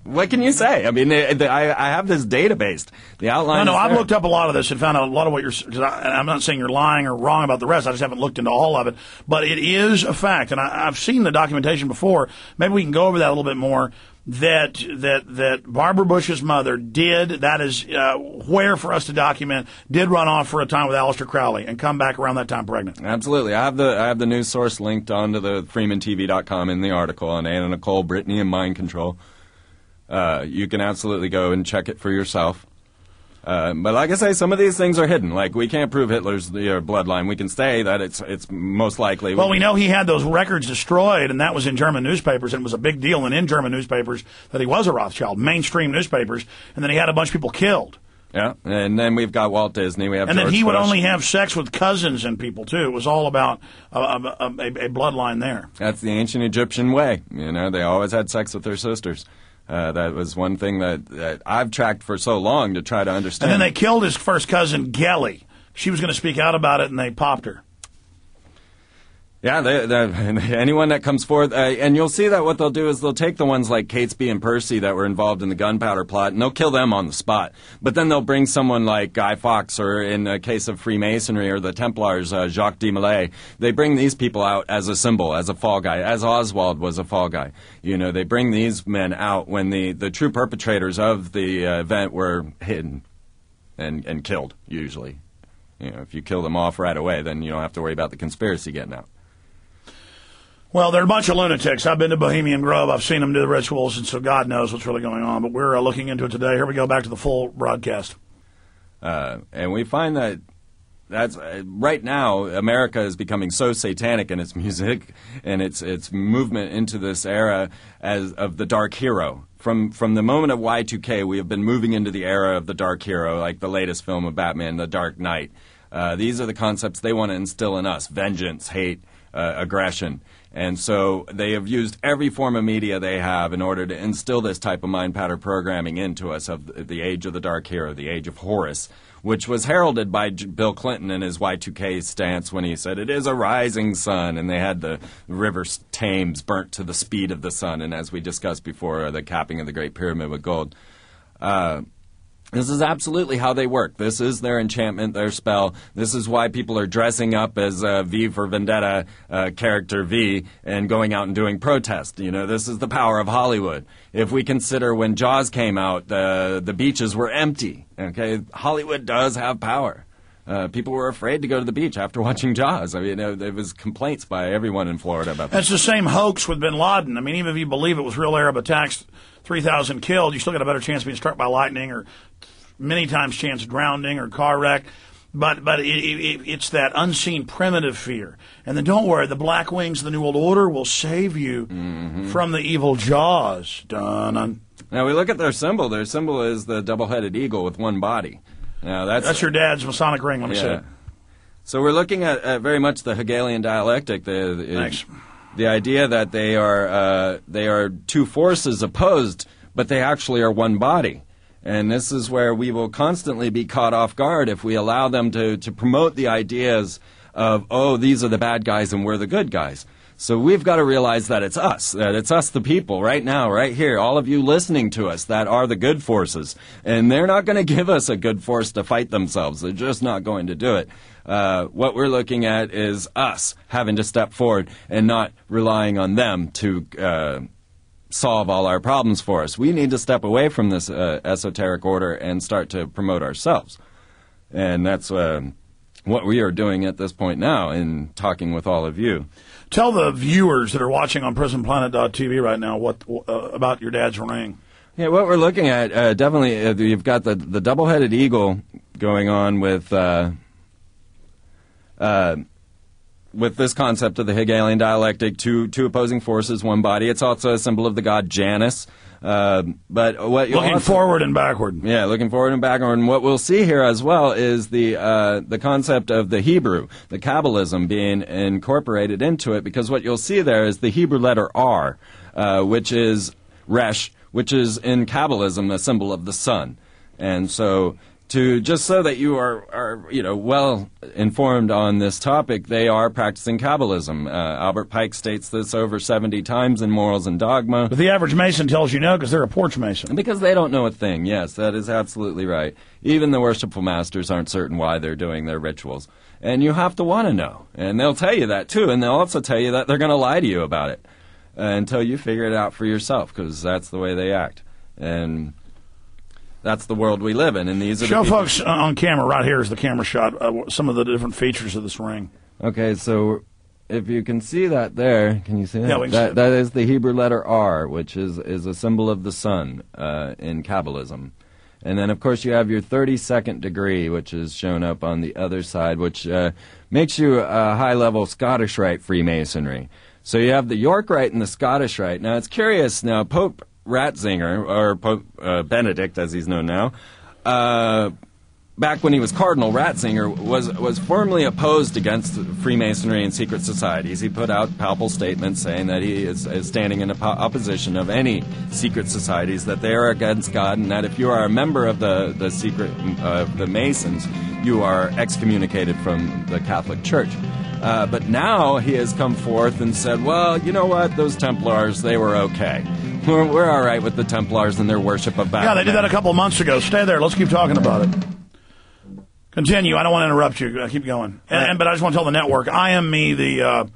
B: What can you say? I mean, I have this database. The outline.
A: No, I've looked up a lot of this and found out a lot of what you're. I'm not saying you're lying or wrong about the rest. I just haven't looked into all of it. But it is a fact, and I've seen the documentation before. Maybe we can go over that a little bit more. That Barbara Bush's mother did. That is where for us to document. Did run off for a time with Aleister Crowley and come back around that time pregnant.
B: Absolutely. I have the news source linked onto the FreemanTV.com in the article on Anna Nicole, Britney, and mind control. You can absolutely go and check it for yourself. But like I say, some of these things are hidden. Like, we can't prove Hitler's bloodline. We can say that it's most likely.
A: Well, we know he had those records destroyed, and that was in German newspapers, and it was a big deal. And in German newspapers that he was a Rothschild, mainstream newspapers, and then he had a bunch of people killed.
B: Yeah, and then we've got Walt Disney. We have
A: and
B: George
A: then he would
B: Bush.
A: only have sex with cousins and people too. It was all about a bloodline there.
B: That's the ancient Egyptian way. You know, they always had sex with their sisters. That was one thing that I've tracked for so long to try to understand.
A: And then they killed his first cousin, Gelly. She was going to speak out about it, and they popped her.
B: Yeah, anyone that comes forth, and you'll see that what they'll do is they'll take the ones like Catesby and Percy that were involved in the gunpowder plot, and they'll kill them on the spot. But then they'll bring someone like Guy Fawkes, or in the case of Freemasonry or the Templars, Jacques de Molay. They bring these people out as a symbol, as a fall guy, as Oswald was a fall guy. You know, they bring these men out when the true perpetrators of the event were hidden and killed, usually. You know, if you kill them off right away, then you don't have to worry about the conspiracy getting out.
A: Well, they're a bunch of lunatics. I've been to Bohemian Grove. I've seen them do the rituals, and so God knows what's really going on. But we're looking into it today. Here we go, back to the full broadcast.
B: And we find that That's right now. America is becoming so satanic in its music and its movement into this era of the dark hero. From the moment of Y2K, we have been moving into the era of the dark hero, like the latest film of Batman, The Dark Knight. These are the concepts they want to instill in us: vengeance, hate, aggression. And so they have used every form of media they have in order to instill this type of mind pattern programming into us of the age of the dark hero, the age of Horus, which was heralded by Bill Clinton in his Y2K stance when he said, "It is a rising sun," and they had the river Thames burnt to the speed of the sun, and as we discussed before, the capping of the Great Pyramid with gold. This is absolutely how they work. This is their enchantment, their spell. This is why people are dressing up as V for Vendetta character V and going out and doing protest. You know, this is the power of Hollywood. If we consider when Jaws came out, the beaches were empty. Okay, Hollywood does have power. People were afraid to go to the beach after watching Jaws. I mean, there was complaints by everyone in Florida about that.
A: That's the same hoax with bin Laden. I mean, even if you believe it was real Arab attacks, 3,000 killed, you still got a better chance of being struck by lightning or many times chance of drowning or car wreck. But it's that unseen primitive fear. And then don't worry, the Black Wings of the New World Order will save you from the evil Jaws. Dun-dun.
B: Now, we look at their symbol. Their symbol is the double-headed eagle with one body. Now, that's
A: your dad's Masonic ring, let me see.
B: So we're looking at very much the Hegelian dialectic.
A: Thanks.
B: The idea that they are two forces opposed, but they actually are one body. And this is where we will constantly be caught off guard if we allow them to promote the ideas of, oh, these are the bad guys and we're the good guys. So we've got to realize that it's us the people, right now, right here, all of you listening to us, that are the good forces. And they're not going to give us a good force to fight themselves. They're just not going to do it. What we're looking at is us having to step forward and not relying on them to solve all our problems for us. We need to step away from this esoteric order and start to promote ourselves. And that's what we are doing at this point now in talking with all of you.
A: Tell the viewers that are watching on prisonplanet.tv right now what about your dad's ring.
B: Yeah, what we're looking at, definitely, you've got the double-headed eagle going on with this concept of the Hegelian dialectic, two opposing forces, one body. It's also a symbol of the god Janus. But what
A: looking forward and backward.
B: Yeah, looking forward and backward. And what we'll see here as well is the concept of the Hebrew, the Kabbalism being incorporated into it, because what you'll see there is the Hebrew letter R, which is Resh, which is in Kabbalism a symbol of the sun. And so just so that you are well informed on this topic, they are practicing Kabbalism. Albert Pike states this over 70 times in Morals and Dogma.
A: But the average Mason tells you no, because they're a porch Mason.
B: Because they don't know a thing. Yes, that is absolutely right. Even the worshipful masters aren't certain why they're doing their rituals. And you have to want to know. And they'll tell you that, too. And they'll also tell you that they're going to lie to you about it until you figure it out for yourself, because that's the way they act. And that's the world we live in, and these are
A: show folks on camera. Right here is the camera shot. Some of the different features of this ring.
B: Okay, so if you can see that there, can you see that?
A: Yeah, we can see it.
B: That is the Hebrew letter R, which is a symbol of the sun in Kabbalism. And then, of course, you have your 32nd degree, which is shown up on the other side, which makes you a high-level Scottish Rite Freemasonry. So you have the York Rite and the Scottish Rite. Now, it's curious. Now, Pope Ratzinger, or Pope Benedict, as he's known now, back when he was Cardinal, Ratzinger was firmly opposed against Freemasonry and secret societies. He put out palpable statements saying that he is standing in opposition of any secret societies, that they are against God, and that if you are a member of the secret of the Masons, you are excommunicated from the Catholic Church. But now he has come forth and said, well, you know what, those Templars, they were okay. We're all right with the Templars and their worship of Batman.
A: Yeah, they did that a couple of months ago. Stay there. Let's keep talking about it. Continue. I don't want to interrupt you. Keep going. But I just want to tell the network, I am me, the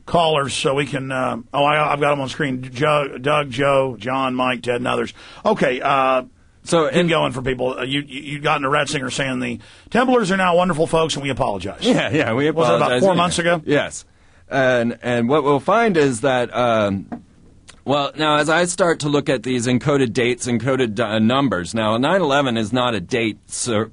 A: callers, so we can... I've got them on screen. Doug, Joe, John, Mike, Ted, and others. Okay, so keep going for people. You got into Ratzinger saying the Templars are now wonderful folks, and we apologize.
B: Yeah, we apologize.
A: Was it about 4 months ago?
B: Yes. And what we'll find is that... Well, now, as I start to look at these encoded dates, encoded numbers, now, 9/11 is not a date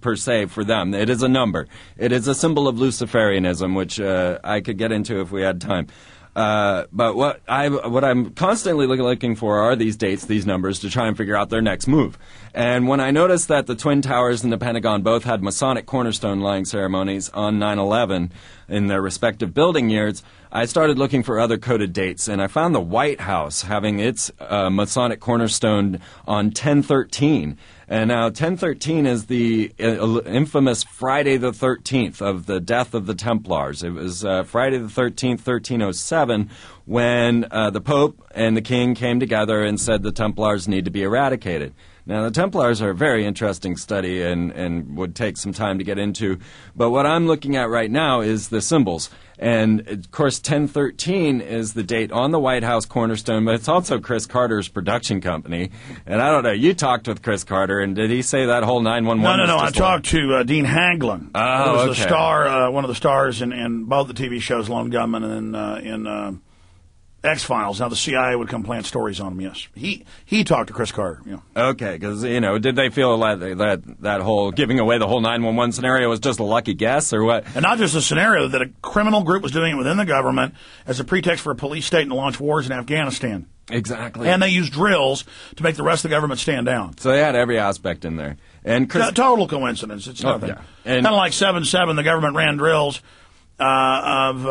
B: per se for them. It is a number. It is a symbol of Luciferianism, which I could get into if we had time. But what I'm constantly looking for are these dates, these numbers, to try and figure out their next move. And when I noticed that the Twin Towers and the Pentagon both had Masonic cornerstone laying ceremonies on 9/11 in their respective building years, I started looking for other coded dates, and I found the White House having its Masonic cornerstone on 10/13. And now 10/13 is the infamous Friday the 13th of the death of the Templars. It was Friday the 13th, 1307, when the Pope and the King came together and said the Templars need to be eradicated. Now, the Templars are a very interesting study and would take some time to get into. But what I'm looking at right now is the symbols. And, of course, 10/13 is the date on the White House cornerstone, but it's also Chris Carter's production company. And I don't know, you talked with Chris Carter, and did he say that whole 911?
A: No. I talked to Dean Hanglin.
B: Oh,
A: who was
B: okay.
A: the star, one of the stars in both the TV shows, Lone Gunman and in X-Files. Now, the CIA would come plant stories on him, yes. He talked to Chris Carter, yeah.
B: Okay, because, did they feel like that whole giving away the whole 911 scenario was just a lucky guess, or what?
A: And not just a scenario, that a criminal group was doing it within the government as a pretext for a police state and to launch wars in Afghanistan.
B: Exactly.
A: And they used drills to make the rest of the government stand down.
B: So they had every aspect in there. And Chris...
A: Total coincidence. It's nothing.
B: Yeah.
A: Kind of like 7/7, the government ran drills of...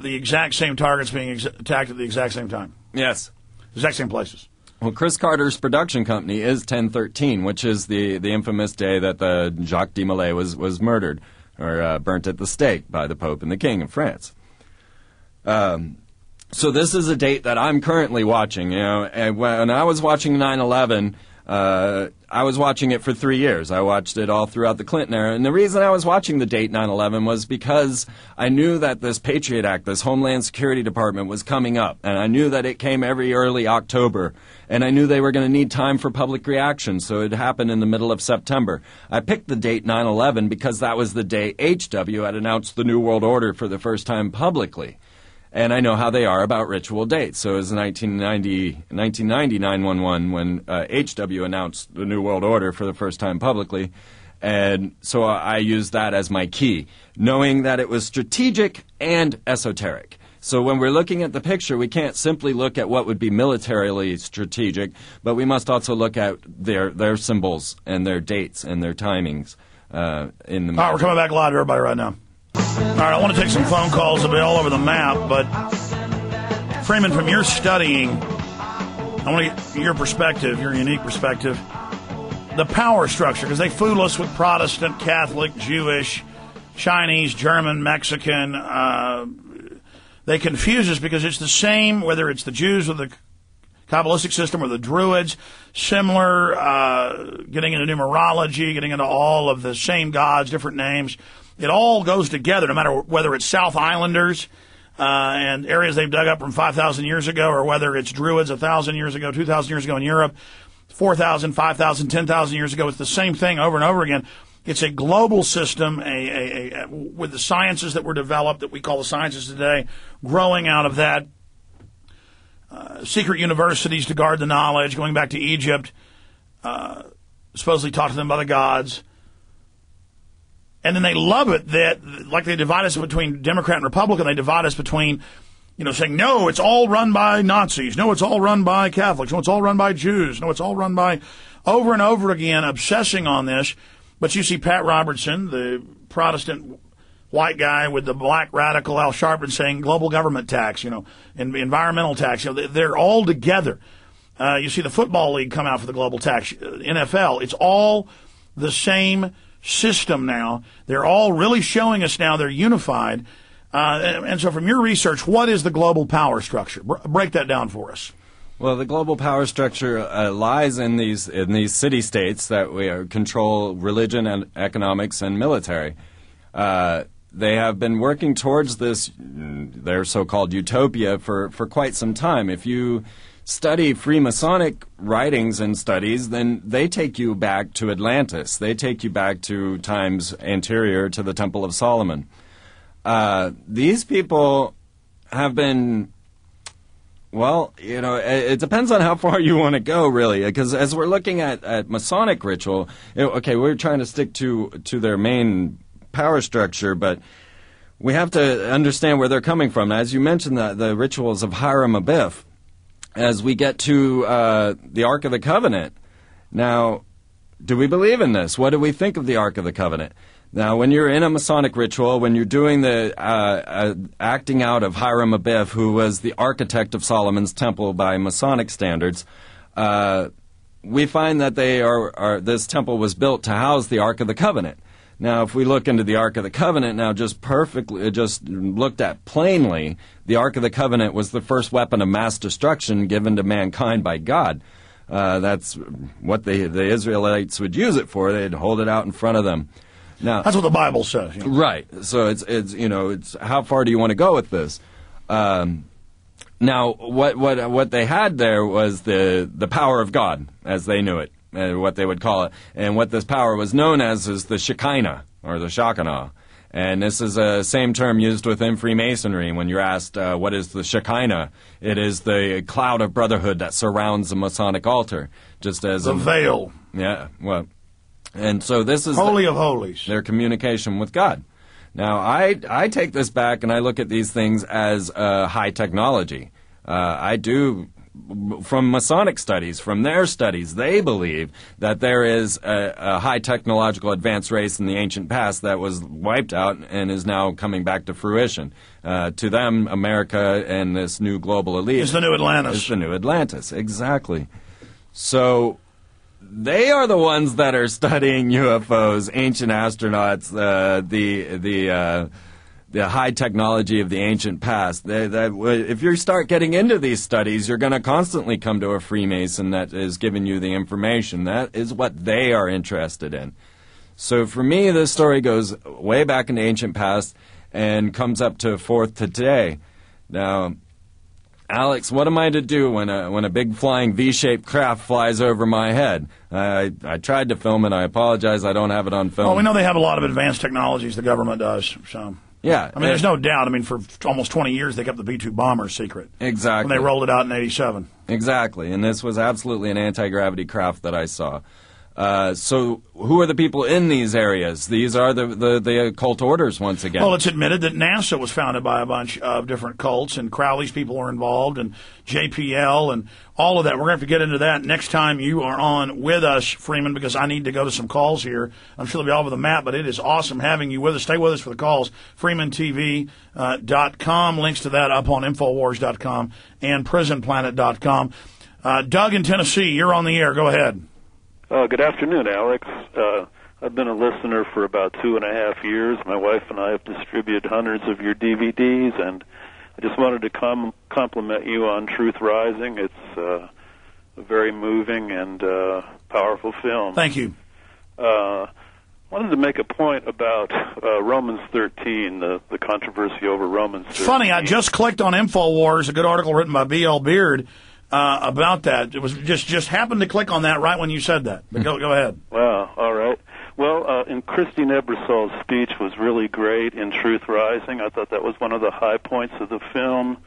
A: the exact same targets being attacked at the exact same time.
B: Yes.
A: Exact same places.
B: Well, Chris Carter's production company is 10/13, which is the infamous day that the Jacques de Molay was murdered or burnt at the stake by the Pope and the King of France. So this is a date that I'm currently watching. And when I was watching 9/11, I was watching it for 3 years. I watched it all throughout the Clinton era. And the reason I was watching the date 9/11 was because I knew that this Patriot Act, this Homeland Security Department, was coming up. And I knew that it came every early October. And I knew they were going to need time for public reaction, so it happened in the middle of September. I picked the date 9/11 because that was the day HW had announced the New World Order for the first time publicly. And I know how they are about ritual dates. So it was 1990 9/11 when HW announced the New World Order for the first time publicly. And so I used that as my key, knowing that it was strategic and esoteric. So when we're looking at the picture, we can't simply look at what would be militarily strategic, but we must also look at their symbols and their dates and their timings in the...
A: All right, we're coming back live to everybody right now. All right, I want to take some phone calls. They'll be all over the map, but Freeman, from your studying, I want to get your perspective, your unique perspective, the power structure, because they fool us with Protestant, Catholic, Jewish, Chinese, German, Mexican. They confuse us because it's the same, whether it's the Jews or the Kabbalistic system or the Druids, similar, getting into numerology, getting into all of the same gods, different names. It all goes together, no matter whether it's South Islanders and areas they've dug up from 5,000 years ago, or whether it's Druids 1,000 years ago, 2,000 years ago in Europe, 4,000, 5,000, 10,000 years ago. It's the same thing over and over again. It's a global system, with the sciences that were developed, that we call the sciences today, growing out of that. Secret universities to guard the knowledge, going back to Egypt, supposedly taught to them by the gods. And then they love it that, like they divide us between Democrat and Republican, they divide us between, saying, no, it's all run by Nazis. No, it's all run by Catholics. No, it's all run by Jews. No, it's all run by, over and over again, obsessing on this. But you see Pat Robertson, the Protestant white guy with the black radical Al Sharpton, saying global government tax, and environmental tax. They're all together. You see the Football League come out for the global tax, NFL. It's all the same system now. They're all really showing us now they're unified. And so from your research, what is the global power structure? Break that down for us.
B: Well, the global power structure lies in these city-states that control religion and economics and military. They have been working towards their so-called utopia for quite some time. If you study Freemasonic writings and studies, then they take you back to Atlantis. They take you back to times anterior to the Temple of Solomon. These people have been Well, it depends on how far you want to go, really, because as we're looking at Masonic ritual, we're trying to stick to their main power structure, but we have to understand where they're coming from. As you mentioned, the rituals of Hiram Abiff, as we get to the Ark of the Covenant. Now, do we believe in this? What do we think of the Ark of the Covenant? Now, when you're in a Masonic ritual, when you're doing the acting out of Hiram Abiff, who was the architect of Solomon's Temple by Masonic standards, we find that this temple was built to house the Ark of the Covenant. Now, if we look into the Ark of the Covenant now, just looked at plainly, the Ark of the Covenant was the first weapon of mass destruction given to mankind by God. That's what the Israelites would use it for. They'd hold it out in front of them. Now,
A: that's what the Bible says.
B: Right. So it's how far do you want to go with this? Now, what they had there was the power of God, as they knew it, what they would call it, and what this power was known as is the Shekinah or the Shekinah. And this is the same term used within Freemasonry. When you're asked what is the Shekinah, it is the cloud of brotherhood that surrounds the Masonic altar, just as
A: the veil.
B: Yeah. Well. And so this is
A: Holy of Holies,
B: their communication with God. Now, I take this back and I look at these things as high technology. I do, from Masonic studies, from their studies, they believe that there is a high technological advanced race in the ancient past that was wiped out and is now coming back to fruition. To them, America and this new global elite
A: is the new Atlantis.
B: Is the new Atlantis, exactly. So they are the ones that are studying UFOs, ancient astronauts, the high technology of the ancient past. If you start getting into these studies, you're going to constantly come to a Freemason that is giving you the information. That is what they are interested in. So for me, this story goes way back in the ancient past and comes up to forth to today. Now, Alex, what am I to do when a big flying V-shaped craft flies over my head? I tried to film it. I apologize. I don't have it on film.
A: Well, we know they have a lot of advanced technologies. The government does. So
B: yeah.
A: I mean, there's no doubt. I mean, for almost 20 years, they kept the B-2 bomber secret.
B: Exactly.
A: When they rolled it out in '87.
B: Exactly. And this was absolutely an anti-gravity craft that I saw. So who are the people in these areas? These are the occult orders once again.
A: Well, it's admitted that NASA was founded by a bunch of different cults, and Crowley's people are involved, and JPL, and all of that. We're going to have to get into that next time you are on with us, Freeman, because I need to go to some calls here. I'm sure they'll be all over the map, but it is awesome having you with us. Stay with us for the calls. FreemanTV.com. Links to that up on Infowars.com and PrisonPlanet.com. Doug in Tennessee, you're on the air. Go ahead.
J: Good afternoon, Alex. I've been a listener for about 2.5 years. My wife and I have distributed hundreds of your DVDs, and I just wanted to compliment you on Truth Rising. It's a very moving and powerful film.
A: Thank you.
J: Wanted to make a point about Romans 13, the controversy over Romans 13.
A: It's funny, I just clicked on Infowars, a good article written by B.L. Beard, about that. It was just happened to click on that right when you said that. But go ahead.
J: Wow, all right. Well, and Christine Ebersol's speech was really great in Truth Rising. I thought that was one of the high points of the film.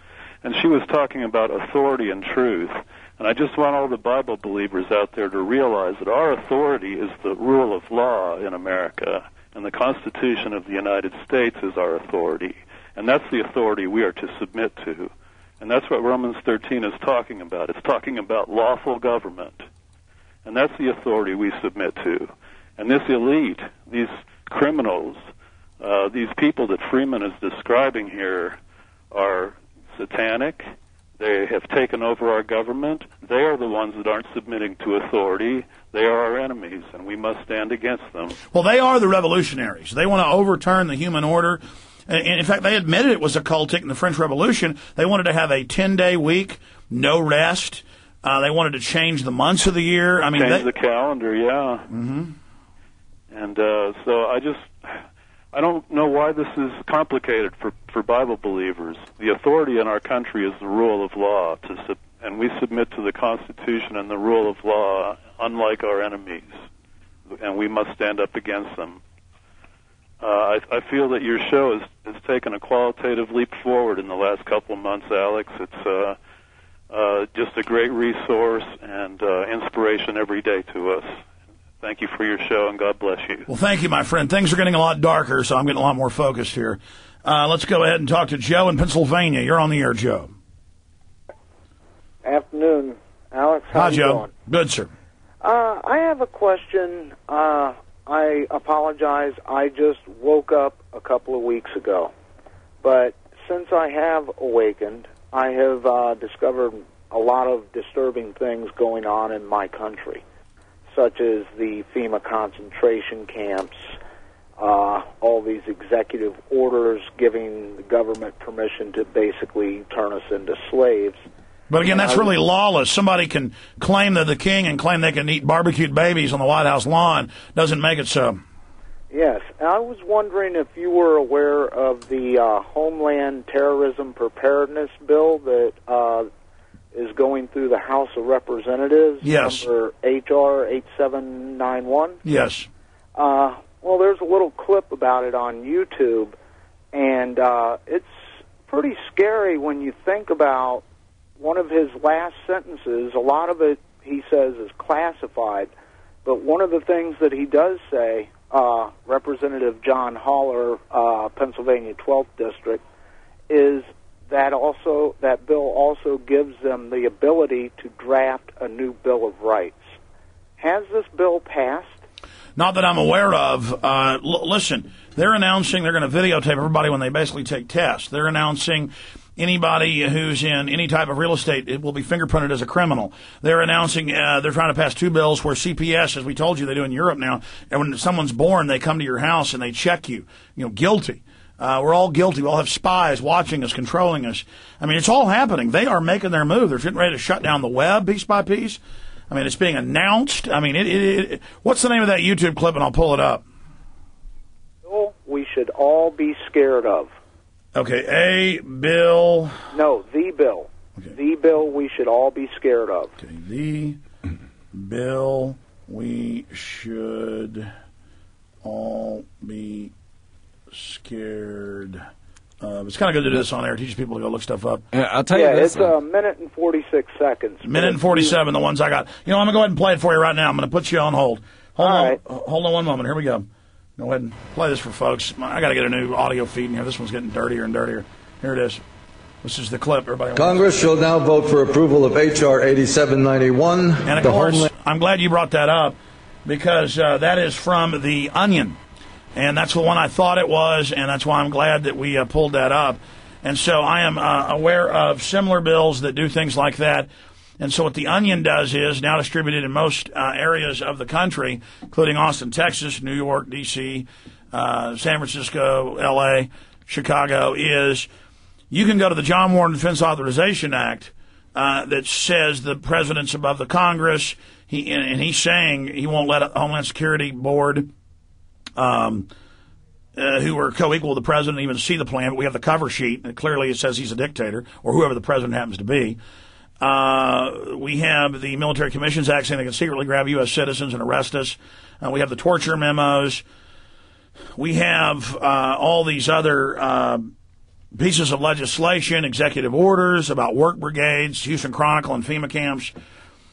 J: And she was talking about authority and truth. And I just want all the Bible believers out there to realize that our authority is the rule of law in America, and the Constitution of the United States is our authority. And that's the authority we are to submit to. And that's what Romans 13 is talking about. It's talking about lawful government. And that's the authority we submit to. And this elite, these criminals, these people that Freeman is describing here are satanic. They have taken over our government. They are the ones that aren't submitting to authority. They are our enemies, and we must stand against them.
A: Well, they are the revolutionaries. They want to overturn the human order. And in fact, they admitted it was occultic in the French Revolution. They wanted to have a 10-day week, no rest. They wanted to change the months of the year. I mean,
J: change the calendar, yeah.
A: Mm-hmm.
J: And so I don't know why this is complicated for Bible believers. The authority in our country is the rule of law, and we submit to the Constitution and the rule of law, unlike our enemies, and we must stand up against them. I feel that your show has taken a qualitative leap forward in the last couple of months, Alex. It's Just a great resource and inspiration every day to us. Thank you for your show, and God bless you.
A: Well, thank you, my friend. Things are getting a lot darker, so I'm getting a lot more focused here. Let's go ahead and talk to Joe in Pennsylvania. You're on the air, Joe.
K: Afternoon, Alex. How
A: Hi,
K: you
A: Joe.
K: doing?
A: Good, sir.
K: I have a question. I apologize. I just woke up a couple of weeks ago. But since I have awakened, I have discovered a lot of disturbing things going on in my country, such as the FEMA concentration camps, all these executive orders giving the government permission to basically turn us into slaves.
A: But again, that's really lawless. Somebody can claim they're the king and claim they can eat barbecued babies on the White House lawn. Doesn't make it so.
K: Yes. I was wondering if you were aware of the Homeland Terrorism Preparedness Bill that is going through the House of Representatives.
A: Yes.
K: Number H.R. 8791.
A: Yes.
K: Well, there's a little clip about it on YouTube, and it's pretty scary when you think about one of his last sentences. A lot of it, he says, is classified, but one of the things that he does say, Representative John Haller, Pennsylvania 12th District, is that bill also gives them the ability to draft a new Bill of Rights. Has this bill passed?
A: Not that I'm aware of. Listen, they're announcing they're going to videotape everybody when they basically take tests. They're announcing anybody who's in any type of real estate, it will be fingerprinted as a criminal. They're announcing they're trying to pass 2 bills where CPS, as we told you, they do in Europe now, and when someone's born, they come to your house and they check you, guilty. We're all guilty. We all have spies watching us, controlling us. I mean, it's all happening. They are making their move. They're getting ready to shut down the web piece by piece. I mean, it's being announced. I mean, what's the name of that YouTube clip? And I'll pull it up.
K: We should all be scared of.
A: Okay, a bill.
K: No, the bill. Okay. The bill we should all be scared of.
A: Okay, the bill we should all be scared of. It's kind of good to do this on air. It teaches people to go look stuff up.
B: Yeah, I'll tell you this.
K: It's a minute and 46 seconds.
A: Minute and 47, the ones I got. I'm going to go ahead and play it for you right now. I'm going to put you on hold. Hold on one moment. Here we go. Go ahead and play this for folks. I got to get a new audio feed in here. This one's getting dirtier and dirtier. Here it is. This is the clip. Everybody.
L: Congress shall now vote for approval of H.R. 8791.
A: And of course, I'm glad you brought that up because that is from The Onion. And that's the one I thought it was, and that's why I'm glad that we pulled that up. And so I am aware of similar bills that do things like that. And so what The Onion does is, now distributed in most areas of the country, including Austin, Texas, New York, D.C., San Francisco, L.A., Chicago, is you can go to the John Warren Defense Authorization Act that says the president's above the Congress. He's saying he won't let a Homeland Security Board who are co-equal to the president even see the plan. But we have the cover sheet, and clearly it says he's a dictator, or whoever the president happens to be. We have the Military Commissions Act saying they can secretly grab U.S. citizens and arrest us. We have the torture memos. We have all these other pieces of legislation, executive orders about work brigades, Houston Chronicle, and FEMA camps.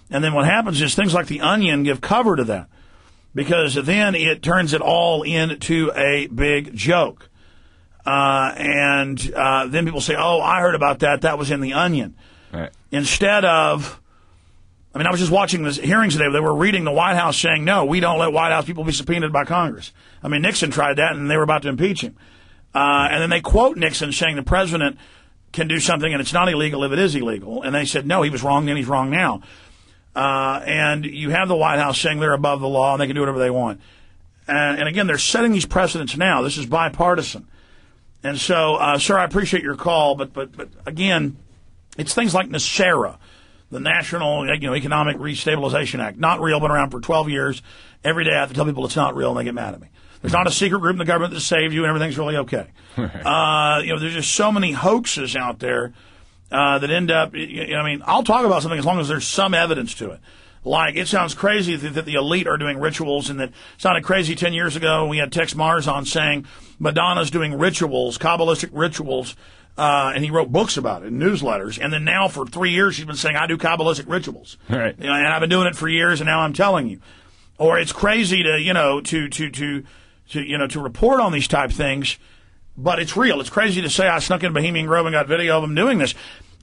A: And then what happens is things like The Onion give cover to that because then it turns it all into a big joke. And then people say, oh, I heard about that. That was in The Onion. Right. Instead of, I was just watching the hearings today. They were reading the White House saying, no, we don't let White House people be subpoenaed by Congress. Nixon tried that, and they were about to impeach him. And then they quote Nixon saying the president can do something, and it's not illegal if it is illegal. And they said, no, he was wrong then, he's wrong now. And you have the White House saying they're above the law, and they can do whatever they want. And again, they're setting these precedents now. This is bipartisan. And so, sir, I appreciate your call, but again, it's things like NACERA, the National Economic Restabilization Act. Not real, been around for 12 years. Every day I have to tell people it's not real, and they get mad at me. There's not a secret group in the government that saved you, and everything's really okay. There's just so many hoaxes out there that end up, I'll talk about something as long as there's some evidence to it. Like, it sounds crazy that the elite are doing rituals, and that sounded crazy 10 years ago. We had Tex Mars on saying Madonna's doing rituals, Kabbalistic rituals, and he wrote books about it, newsletters. And then now for 3 years, she's been saying, I do Kabbalistic rituals.
B: Right.
A: And I've been doing it for years, and now I'm telling you. Or it's crazy to report on these type things, but it's real. It's crazy to say I snuck in Bohemian Grove and got video of them doing this.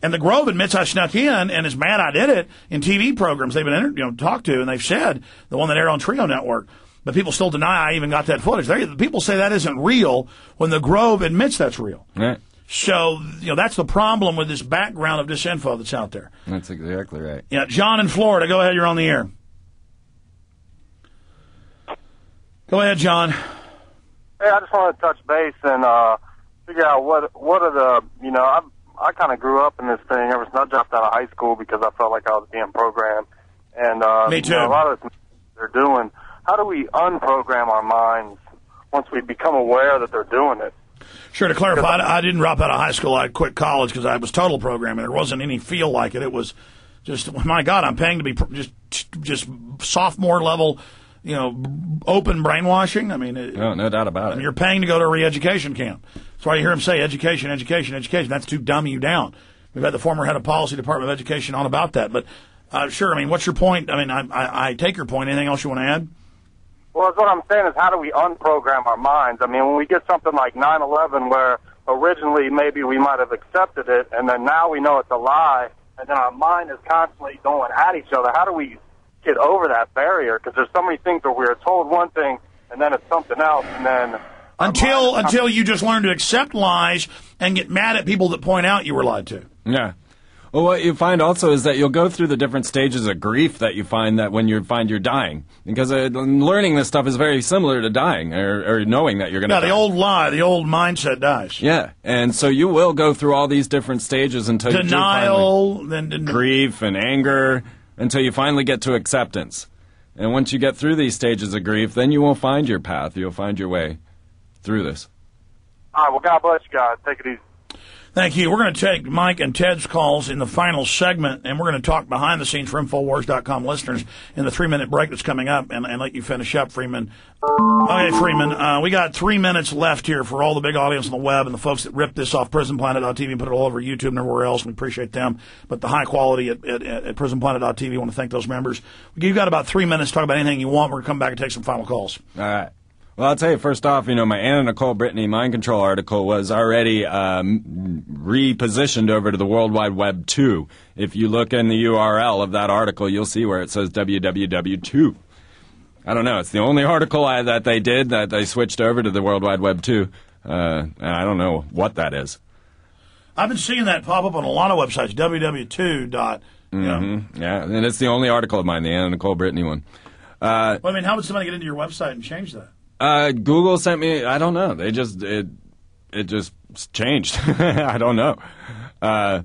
A: And the Grove admits I snuck in and is mad I did it in TV programs they've been talked to, and they've said, the one that aired on Trio Network. But people still deny I even got that footage. People say that isn't real when the Grove admits that's real.
B: Right.
A: So, that's the problem with this background of disinfo that's out there.
B: That's exactly right.
A: Yeah, John in Florida, go ahead, you're on the air. Go ahead, John.
M: Hey, I just want to touch base and figure out what are the, I kind of grew up in this thing ever since I dropped out of high school because I felt like I was being programmed. And
A: me too.
M: A lot of this they're doing, how do we unprogram our minds once we become aware that they're doing it?
A: Sure, to clarify, I didn't drop out of high school. I quit college because I was total programming. There wasn't any feel like it. It was just, my God, I'm paying to be just sophomore level, open brainwashing. I mean,
B: no doubt about it.
A: You're paying to go to a re-education camp. That's why you hear them say education, education, education. That's to dumb you down. We've had the former head of policy department of education on about that. But sure, I mean, what's your point? I mean, I take your point. Anything else you want to add?
M: Well, what I'm saying is, how do we unprogram our minds? I mean, when we get something like 9/11, where originally maybe we might have accepted it, and then now we know it's a lie, and then our mind is constantly going at each other. How do we get over that barrier? Because there's so many things where we're told one thing, and then it's something else, and then
A: until you just learn to accept lies and get mad at people that point out you were lied to.
B: Yeah. Well, what you find also is that you'll go through the different stages of grief that you find that when you find you're dying. Because learning this stuff is very similar to dying or knowing that you're going to die.
A: The old lie, the old mindset dies.
B: Yeah. And so you will go through all these different stages until
A: denial, then
B: grief and anger, until you finally get to acceptance. And once you get through these stages of grief, then you will find your path. You'll find your way through this.
M: All right. Well, God bless you guys. Take it easy.
A: Thank you. We're going to take Mike and Ted's calls in the final segment, and we're going to talk behind the scenes for Infowars.com listeners in the 3-minute break that's coming up, and let you finish up, Freeman. Okay, Freeman, we got 3 minutes left here for all the big audience on the web and the folks that ripped this off PrisonPlanet.tv and put it all over YouTube and everywhere else. We appreciate them. But the high quality at PrisonPlanet.tv, I want to thank those members. You've got about 3 minutes to talk about anything you want. We're going to come back and take some final calls.
B: All right. Well, I'll tell you, first off, my Anna Nicole Britney mind control article was already repositioned over to the World Wide Web 2. If you look in the URL of that article, you'll see where it says www2. I don't know. It's the only article that they did that they switched over to the World Wide Web 2. And I don't know what that is.
A: I've been seeing that pop up on a lot of websites, www2.
B: Yeah, and it's the only article of mine, the Anna Nicole Britney one.
A: Well, I mean, how would somebody get into your website and change that?
B: Google sent me, I don't know. They just, it just changed. I don't know. Now,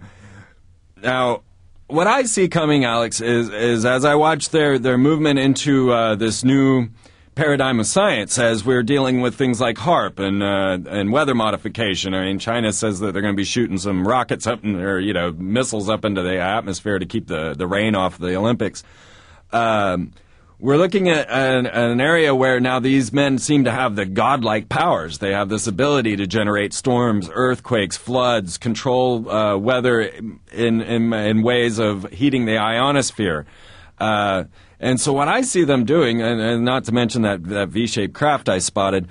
B: what I see coming, Alex, is as I watch their movement into this new paradigm of science, as we're dealing with things like HAARP and weather modification. I mean, China says that they're going to be shooting some rockets up or missiles up into the atmosphere to keep the rain off the Olympics. We're looking at an area where now these men seem to have the godlike powers. They have this ability to generate storms, earthquakes, floods, control weather in ways of heating the ionosphere. And so what I see them doing, and not to mention that V-shaped craft I spotted,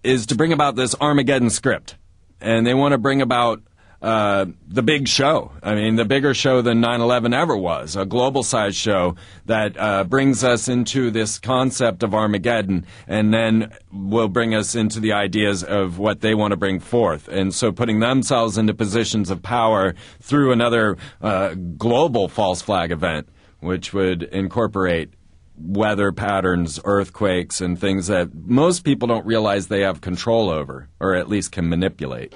B: is to bring about this Armageddon script. And they want to bring about the big show. I mean, the bigger show than 9/11 ever was, a global-sized show that brings us into this concept of Armageddon and then will bring us into the ideas of what they want to bring forth. And so putting themselves into positions of power through another global false flag event, which would incorporate weather patterns, earthquakes, and things that most people don't realize they have control over, or at least can manipulate.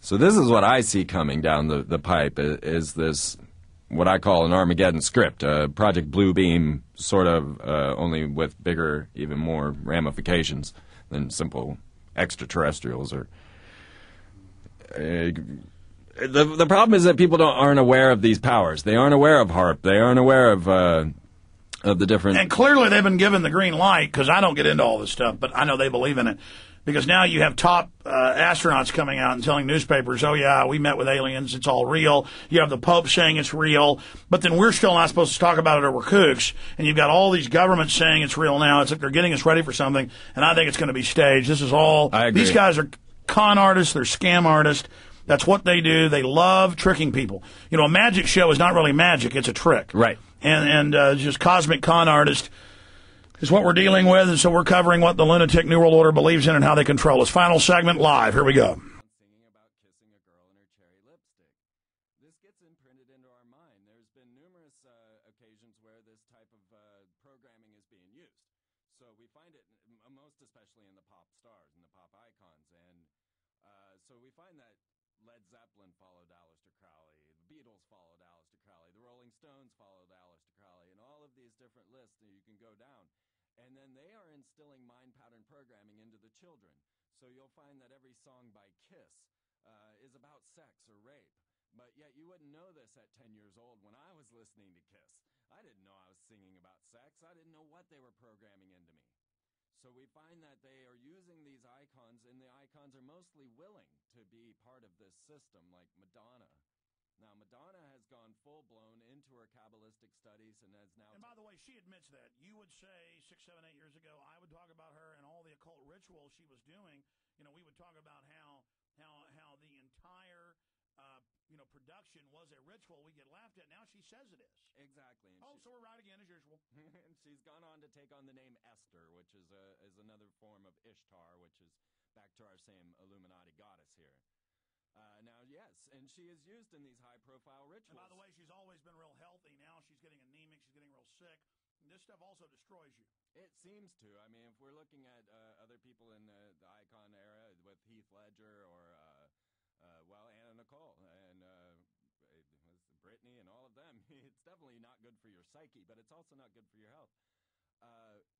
B: So this is what I see coming down the pipe, is this, what I call an Armageddon script, Project Bluebeam, sort of, only with bigger, even more ramifications than simple extraterrestrials. Or the problem is that people aren't aware of these powers. They aren't aware of HAARP. They aren't aware of the different...
A: And clearly they've been given the green light, because I don't get into all this stuff, but I know they believe in it. Because now you have top astronauts coming out and telling newspapers, oh, yeah, we met with aliens. It's all real. You have the Pope saying it's real. But then we're still not supposed to talk about it or we're kooks. And you've got all these governments saying it's real now. It's like they're getting us ready for something. And I think it's going to be staged. This is all.
B: I agree.
A: These guys are con artists. They're scam artists. That's what they do. They love tricking people. You know, a magic show is not really magic. It's a trick.
B: Right.
A: And just cosmic con artists is what we're dealing with, and so we're covering what the lunatic New World Order believes in and how they control us. Final segment live. Here we go.
B: Singing about kissing a girl in her cherry lipstick. This gets imprinted into our mind. There's been numerous occasions where this type of programming is being used. So we find it most especially in the pop stars and the pop icons. And so we find that Led Zeppelin followed Aleister Crowley, the Beatles followed Aleister Crowley, the Rolling Stones followed Aleister Crowley, and all of these different lists that you can go down. And then they are instilling mind pattern programming into the children. So you'll find that every song by Kiss is about sex or rape. But yet you wouldn't know this at 10 years old when I was listening to Kiss. I didn't know I was singing about sex. I didn't know what they were programming into me. So we find that they are using these icons, and the icons are mostly willing to be part of this system, like Madonna. Now, Madonna has gone full-blown into her Kabbalistic studies and has now...
A: And by the way, she admits that. You would say 6, 7, 8 years ago, I would talk about her and all the occult rituals she was doing. You know, we would talk about how the entire, production was a ritual. We get laughed at. Now she says it is.
B: Exactly.
A: And so we're right again, as usual.
B: And she's gone on to take on the name Esther, which is another form of Ishtar, which is back to our same Illuminati goddess here. Now, yes, and she is used in these high-profile rituals.
A: And by the way, she's always been real healthy. Now she's getting anemic. She's getting real sick. And this stuff also destroys you.
B: It seems to. I mean, if we're looking at other people in the icon era with Heath Ledger or, Anna Nicole and Britney and all of them, it's definitely not good for your psyche, but it's also not good for your health.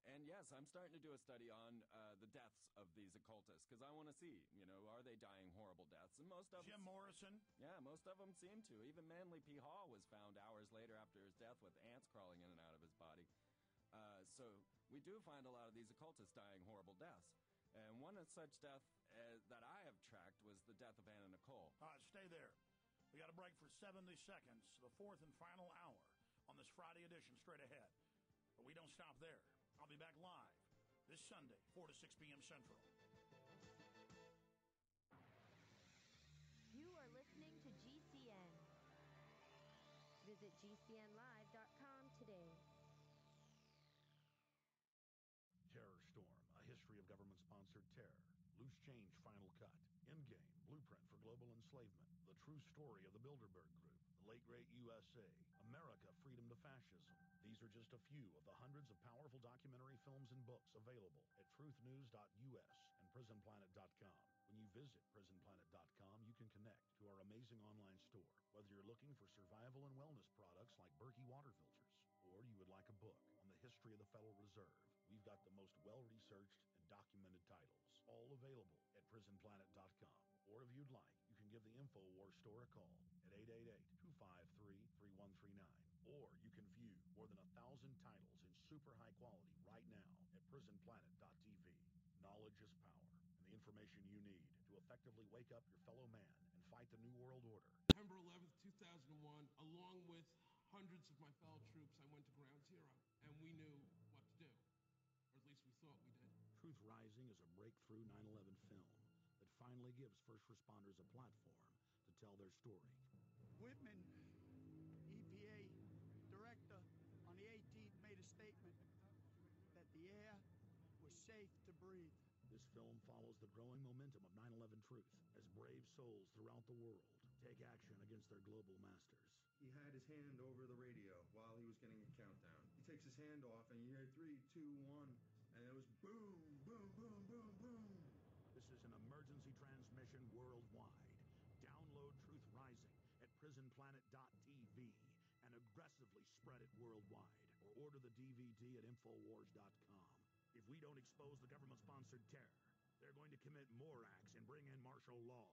B: And yes, I'm starting to do a study on the deaths of these occultists because I want to see, are they dying horrible deaths? And most of
A: Jim Morrison.
B: Yeah, most of them seem to. Even Manly P. Hall was found hours later after his death with ants crawling in and out of his body. So we do find a lot of these occultists dying horrible deaths. And one such death that I have tracked was the death of Anna Nicole.
A: All right, stay there. We got a break for 70 seconds, the fourth and final hour on this Friday edition, straight ahead. But we don't stop there. I'll be back live this Sunday, 4 to 6 p.m. Central.
C: You are listening to GCN. Visit GCNlive.com today.
E: Terror Storm, a history of government-sponsored terror. Loose Change Final Cut. Endgame, Blueprint for Global Enslavement. The True Story of the Bilderberg Group. The Late Great USA. America, Freedom to Fascism. These are just a few of the hundreds of powerful documentary films and books available at truthnews.us and prisonplanet.com. When you visit prisonplanet.com, you can connect to our amazing online store. Whether you're looking for survival and wellness products like Berkey water filters, or you would like a book on the history of the Federal Reserve, we've got the most well-researched and documented titles, all available at prisonplanet.com. Or if you'd like, you can give the Infowars store a call at 888-253-3139. Or you can view more than 1,000 titles in super high quality right now at prisonplanet.tv. Knowledge is power, and the information you need to effectively wake up your fellow man and fight the New World Order.
D: September 11th, 2001, along with hundreds of my fellow troops, I went to Ground Zero, and we knew what to do. Or at least we thought we did.
E: Truth Rising is a breakthrough 9/11 film that finally gives first responders a platform to tell their story.
F: Whitman, EPA director, on the 18th made a statement that the air was safe to breathe.
E: This film follows the growing momentum of 9/11 truth as brave souls throughout the world take action against their global masters.
G: He had his hand over the radio while he was getting a countdown. He takes his hand off and you hear 3, 2, 1, and it was boom, boom, boom, boom, boom.
E: This is an emergency transmission worldwide. Download Truth Rising at prisonplanet.tv and aggressively spread it worldwide. Or order the DVD at Infowars.com. If we don't expose the government-sponsored terror, they're going to commit more acts and bring in martial law.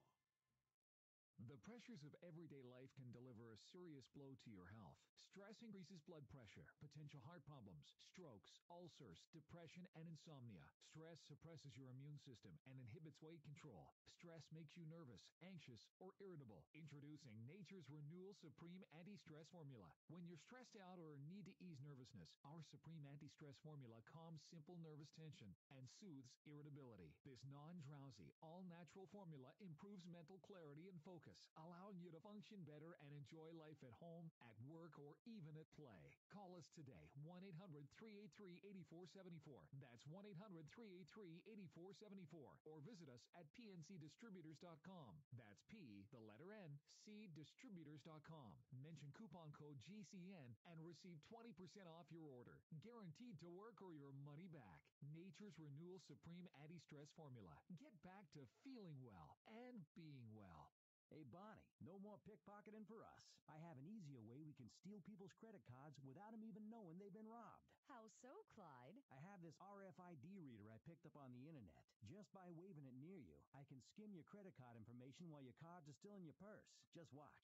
N: The pressures of everyday life can deliver a serious blow to your health. Stress increases blood pressure, potential heart problems, strokes, ulcers, depression, and insomnia. Stress suppresses your immune system and inhibits weight control. Stress makes you nervous, anxious, or irritable. Introducing Nature's Renewal Supreme Anti-Stress Formula. When you're stressed out or need to ease nervousness, our Supreme Anti-Stress Formula calms simple nervous tension and soothes irritability. This non-drowsy, all-natural formula improves mental clarity and focus, allowing you to function better and enjoy life at home, at work, or even at play. Call us today, 1-800-383-8474. That's 1-800-383-8474. Or visit us at pncdistributors.com. That's P, the letter N, cdistributors.com. Mention coupon code GCN and receive 20% off your order. Guaranteed to work or your money back. Nature's Renewal Supreme Anti-Stress Formula. Get back to feeling well and being well.
O: Hey, Bonnie, no more pickpocketing for us. I have an easier way we can steal people's credit cards without them even knowing they've been robbed.
P: How so, Clyde?
O: I have this RFID reader I picked up on the internet. Just by waving it near you, I can skim your credit card information while your cards are still in your purse. Just watch.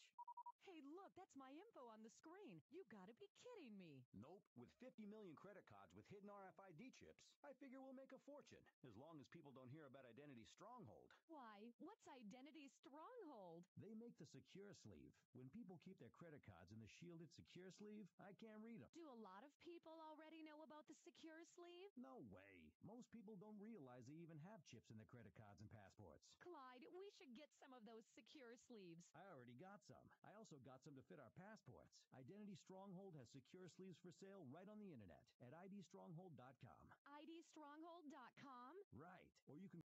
P: Hey, look, that's my info on the screen. You gotta be kidding me.
O: Nope. With 50 million credit cards with hidden RFID chips, I figure we'll make a fortune, as long as people don't hear about Identity Stronghold.
P: Why, what's Identity Stronghold?
O: They make the secure sleeve. When people keep their credit cards in the shielded secure sleeve, I can't read them.
P: Do a lot of people already know about the secure sleeve?
O: No way. Most people don't realize they even have chips in their credit cards and passports.
P: Clyde, we should get some of those secure sleeves.
O: I already got some. I also got some to fit our passports. Identity Stronghold has secure sleeves for sale right on the internet at idstronghold.com.
P: idstronghold.com?
O: Right. Or you can